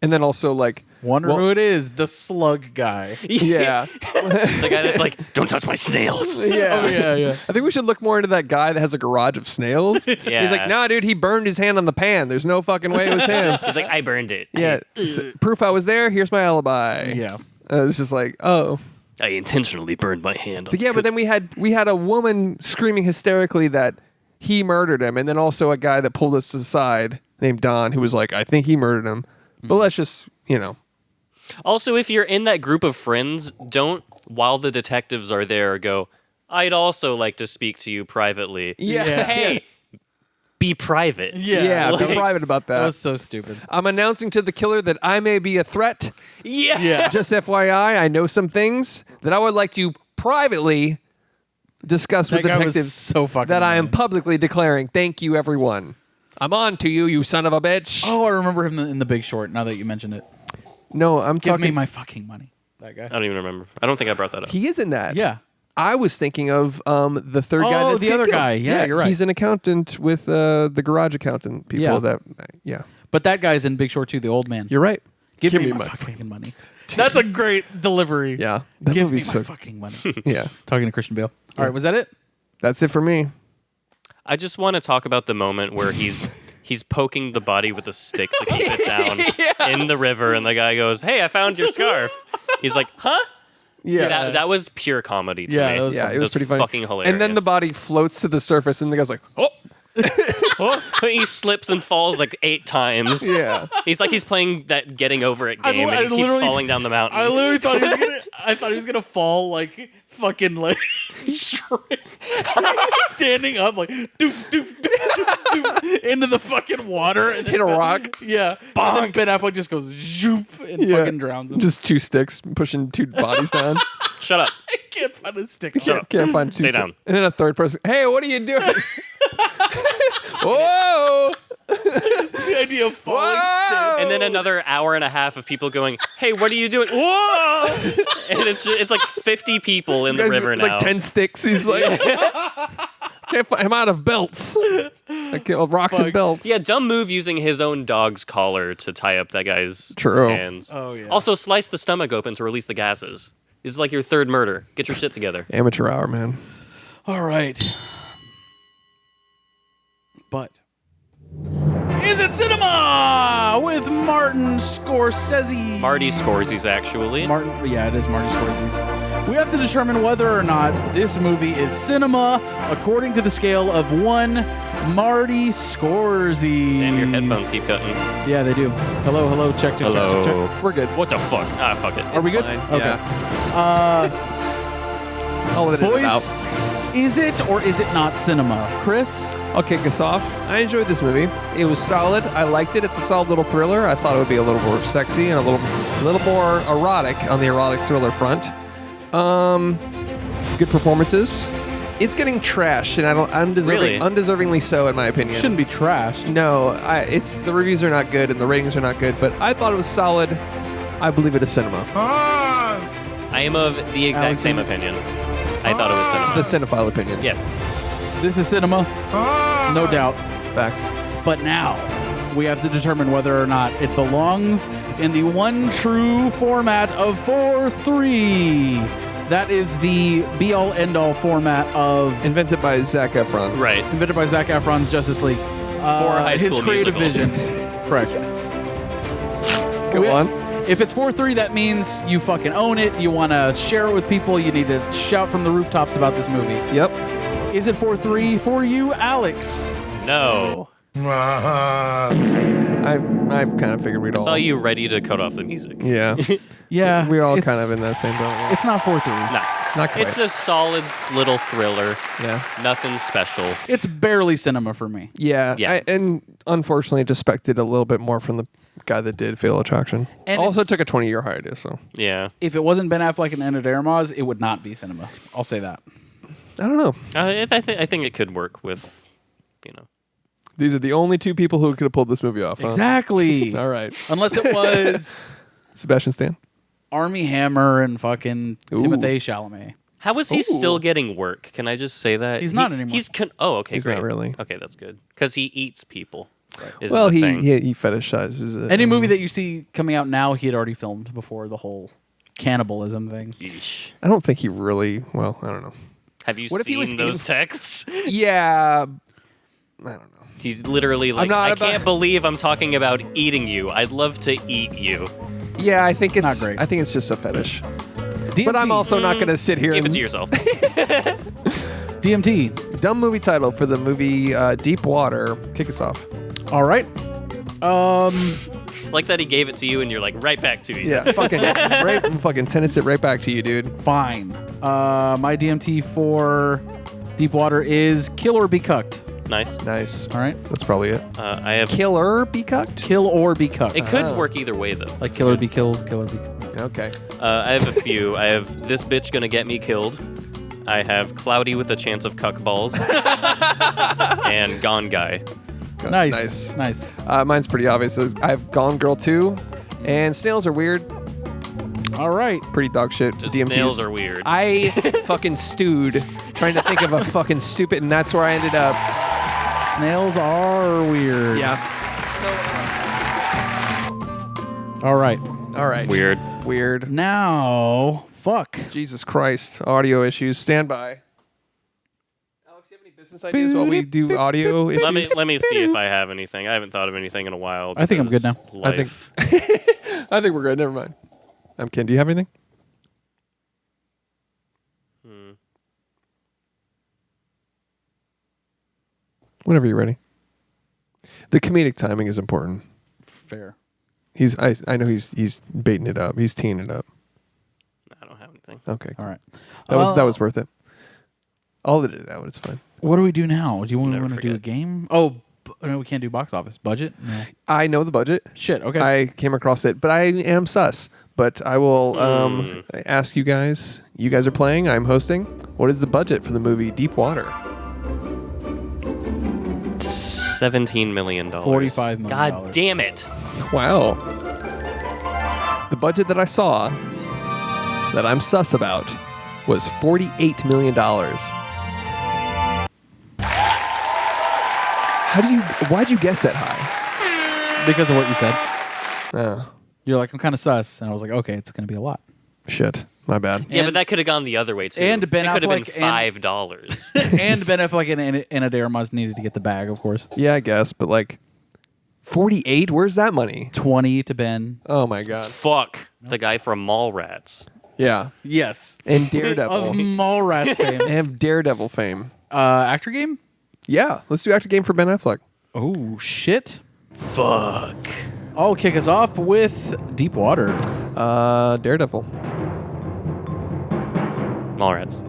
And then also like Wonder well, who it is. The slug guy. yeah. The guy that's like, don't touch my snails. Yeah. Oh, yeah. I think we should look more into that guy that has a garage of snails. Yeah. He's like, nah, dude, he burned his hand on the pan. There's no fucking way it was him. He's like, I burned it. Yeah. Proof I was there. Here's my alibi. Yeah. It's just like, oh. I intentionally burned my hand. So yeah, but then we had a woman screaming hysterically that he murdered him, and then also a guy that pulled us to the side named Don who was like, I think he murdered him. But let's just, Also, if you're in that group of friends, don't, while the detectives are there, go, I'd also like to speak to you privately. Yeah. Hey, be private. Yeah, be Like- private about That that. was so stupid. I'm announcing to the killer that I may be a threat. Yeah. Yeah. Just FYI, I know some things that I would like to privately discuss with That guy was detectives so fucking that I am annoying. publicly declaring, thank you, everyone. I'm on to you, you son of a bitch. Oh, I remember him in The Big Short. Now that you mention it, No, I'm give talking. me my fucking money. That guy. I don't even remember. I don't think I brought that up. He is in that. Yeah. I was thinking of the third guy. Oh, That's the getting other killed. guy. Yeah, you're right. He's an accountant with the garage accountant people. Yeah. That yeah. But that guy's in Big Short too. The old man. You're right. Give me my fucking money. That's a great delivery. Yeah, that Give me movie's my so. fucking money. Yeah, Talking to Christian Bale. All right, was that it? that's it for me. I just want to talk about the moment where he's poking the body with a stick to keep it down in the river, and the guy goes, "Hey, I found your scarf." He's like, "Huh?" Yeah, That was pure comedy to Yeah, me. that was yeah, funny. it was pretty funny. Fucking hilarious. And then the body floats to the surface, and the guy's like, "Oh, he slips and falls like 8 times. yeah." He's like he's playing that getting over it game, I and he keeps literally- falling down the mountain. I literally thought he was gonna. I thought he was gonna fall like fucking like straight, standing up like doof doof doof doof doof into the fucking water and then Hit a rock. Yeah, and then Ben Affleck just goes zoop and Yeah. fucking drowns him. Just 2 sticks pushing 2 bodies down. Shut up. I can't find a stick. Can't find 2 Stay sticks. down. And then a third person. Hey, what are you doing? Whoa! The idea of falling Whoa! And then another hour and a half of people going, "Hey, what are you doing?" Whoa! And it's like 50 people in the Guys, river it's now. like 10 sticks. He's like, can't find, I'm out of belts. I can't, rocks and Fuck. belts. Yeah, dumb move using his own dog's collar to tie up that guy's True. hands. Oh, yeah. Also, slice the stomach open to release the gases. This is like your 3rd murder. Get your shit together. Amateur hour, man. All right. But is it cinema with Martin Scorsese? Marty Scorsese's actually. Martin, yeah, it is Marty Scorsese's. We have to determine whether or not this movie is cinema according to the scale of 1 Marty Scorsese. And your headphones keep cutting. Yeah, they do. Hello, hello, check, check, check, check. We're good. What the fuck? Ah, fuck it. Are we good? Fine. Okay. Yeah. I'll let it Boys, out. is it or is it not cinema? Chris? I'll kick us off. I enjoyed this movie. It was solid. I liked it. It's a solid little thriller. I thought it would be a little more sexy and a little more erotic on the erotic thriller front. Good performances. It's getting trashed, and Really? undeservingly so, in my opinion. Shouldn't be trashed. No, it's the reviews are not good and the ratings are not good, but I thought it was solid. I believe it is cinema. I am of the exact same opinion. I thought it was The cinema. cinephile opinion. Yes. This is cinema, no doubt. Facts. But now we have to determine whether or not it belongs in the one true format of 4:3. That is the be-all, end-all format of Invented by Zac Efron. Right. invented by Zac Efron's Justice League. For High his School creative Musical. vision. Correct. Go on. If it's 4:3, that means you fucking own it. You want to share it with people. You need to shout from the rooftops about this movie. Yep. Is it 4:3 for you, Alex? No. I've kind of figured we'd I all. saw you ready to cut off the music. Yeah. Yeah, We're all it's- kind of in that same boat. Yeah. It's not 4:3. Nah. Not quite. It's a solid little thriller. Yeah. Nothing special. It's barely cinema for me. Yeah. Yeah. And unfortunately, just expected a little bit more from the guy that did Fatal Attraction. And Also took a 20-year hiatus, so. Yeah. If it wasn't Ben Affleck and Anna de Armas, it would not be cinema. I'll say that. I don't know. I think it could work with, you know. These are the only 2 people who could have pulled this movie off. Huh? Exactly. All right. Unless it was Sebastian Stan. Army Hammer and fucking Ooh. Timothée Chalamet. How is he Ooh. still getting work? Can I just say that? He's not anymore. Okay, He's great. not really. Okay, that's good. Because he eats people. is Well, the he thing. fetishizes it. Any movie that you see coming out now, he had already filmed before the whole cannibalism thing. Yeesh. I don't think he really. Well, I don't know. Have you What if he was seen those in- texts? Yeah. I don't know. He's literally like, not I about- can't believe I'm talking about eating you. I'd love to eat you. Yeah, I think it's Not great. I think it's just a fetish. DMT. But I'm also not going to sit here Keep it and to yourself. DMT. dumb movie title for the movie Deep Water. Kick us off. All right. Like that he gave it to you and you're like, right back to you. Yeah, fucking tennis it right back to you, dude. Fine. My DMT for Deepwater is Kill or Be Cucked. Nice. Nice. All right. That's probably it. I have. Killer be cucked. Kill or Be Cucked. It could work either way though. Like Kill or Be Killed, Kill or Be Cucked. Okay. I have a few. I have This Bitch Gonna Get Me Killed. I have Cloudy with a Chance of Cuck Balls and Gone Guy. Nice. Mine's pretty obvious. I have Gone Girl 2, and Snails Are Weird. All right. Pretty dog shit. Just DMTs. Snails Are Weird. I fucking stewed trying to think of a fucking stupid, and that's where I ended up. Snails are weird. Yeah. All right. All right. Weird. Now, fuck. Jesus Christ. Audio issues. Stand by. Alex, you have any business ideas while we do audio issues? Let me see if I have anything. I haven't thought of anything in a while. I think I'm good now. Life. I think we're good. Never mind. I'm Ken. Do you have anything? Whenever you're ready. The comedic timing is important. Fair. I know he's baiting it up. He's teeing it up. I don't have anything. Okay. All right. That was worth it. I'll edit it out. It's fine. What do we do now? Do you want Never to do a forget. game? Oh, no, we can't do box office. Budget? No. I know the budget. Shit, okay. I came across it, but I am sus. But I will ask you guys. You guys are playing. I'm hosting. What is the budget for the movie Deep Water? $17 million. $45 million. God damn it. Wow. The budget that I saw that I'm sus about was $48 million. Why'd you guess that high? Because of what you said. Oh, You're like, I'm kind of sus. And I was like, okay, it's going to be a lot. shit. My bad. Yeah, And- but that could have gone the other way too. and Ben it could have been Affleck and- $5. And Ben Affleck and Anna de Armas needed to get the bag, of course. Yeah, I guess, but like 48? Where's that money? 20 to Ben. Oh my god. Fuck the guy from Mallrats. Yeah. Yes. And Of Daredevil. Mallrats fame. They have Daredevil fame. Actor game? Yeah, let's do actor game for Ben Affleck. Oh, shit. Fuck. I'll kick us off with Deep Water. Daredevil. Mallrats.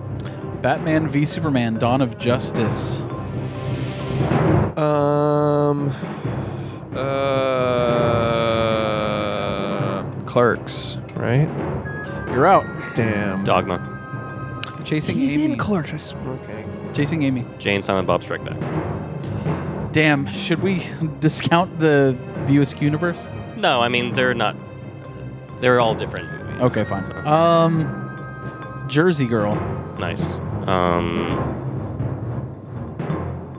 Batman v Superman, Dawn of Justice. Clerks, right? You're out. Damn. Dogma. Chasing He's Amy. in Clerks. Okay. Chasing Amy. Jane, Silent Bob Strike Back. Damn, should we discount the View Askew universe? No, I mean they're not. They're all different movies. Okay, fine. Jersey Girl. Nice.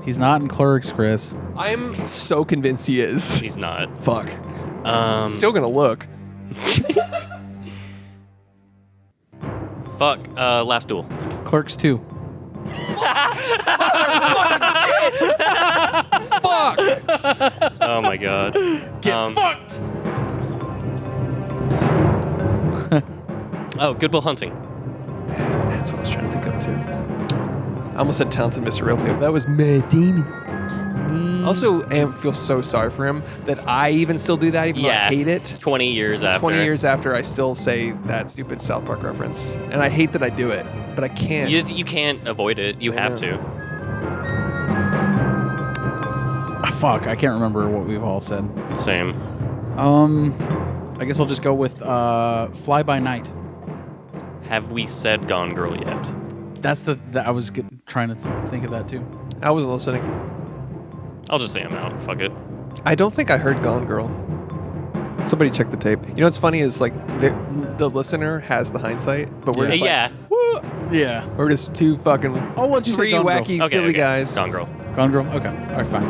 He's not in Clerks, Chris. I'm so convinced he is. He's not. Fuck. Still gonna look. Fuck. Last Duel. Clerks 2. Fuck. Oh my god. Get fucked! Oh, Good Will Hunting. That's what I was trying to think of too. I almost said Talented Mr. Ripley. That was Matt Damon. Also, I feel so sorry for him that I even still do that, even though I Yeah. hate it. 20 years after. 20 years after, I still say that stupid South Park reference. And I hate that I do it, but I can't. You can't avoid it. You have to. Fuck, I can't remember what we've all said. Same. I guess I'll just go with Fly By Night. Have we said Gone Girl yet? That's I was trying to think of that too. I wasn't listening. I'll just say I'm out. Fuck it. I don't think I heard Gone Girl. Somebody check the tape. You know what's funny is like the listener has the hindsight, but we're just like, Yeah. "Woo." Yeah. We're just two fucking What'd you say, three Gone Girl? wacky Okay, silly okay. guys. Gone Girl. Gone Girl? Okay. All right, fine.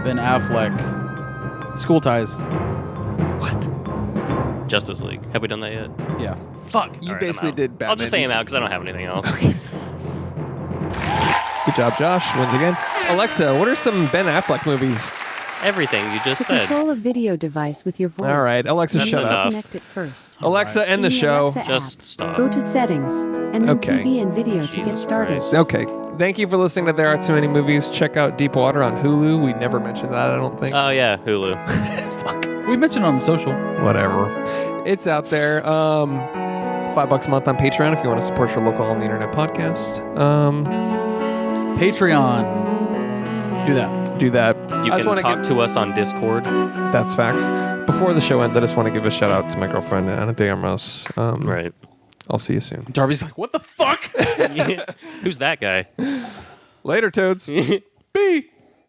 Ben Affleck. School Ties. Justice League. Have we done that yet? Yeah. Fuck. You All right, basically I'm out. did I'll Batman just say v I'm out because I don't have anything else. Good job, Josh. Wins again. Alexa, what are some Ben Affleck movies? Everything you just To said. control a video device with your voice. All right, Alexa, That's shut up. enough. Connect it first. Alexa, end the In show. Alexa Just app, stop. Go to settings and then Okay. TV and video to get Jesus started. Christ. Okay. Thank you for listening to There Are Too Many Movies. Check out Deep Water on Hulu. We never mentioned that, I don't think. Oh yeah, Hulu. We mentioned on the social. Whatever. It's out there. $5 a month on Patreon if you want to support your local on the internet podcast. Patreon. Do that. Do that. You I just can wanna talk to us on Discord. That's facts. Before the show ends, I just want to give a shout out to my girlfriend, Ana de Armas. Right. I'll see you soon. Darby's like, what the fuck? Who's that guy? Later, Toads. B.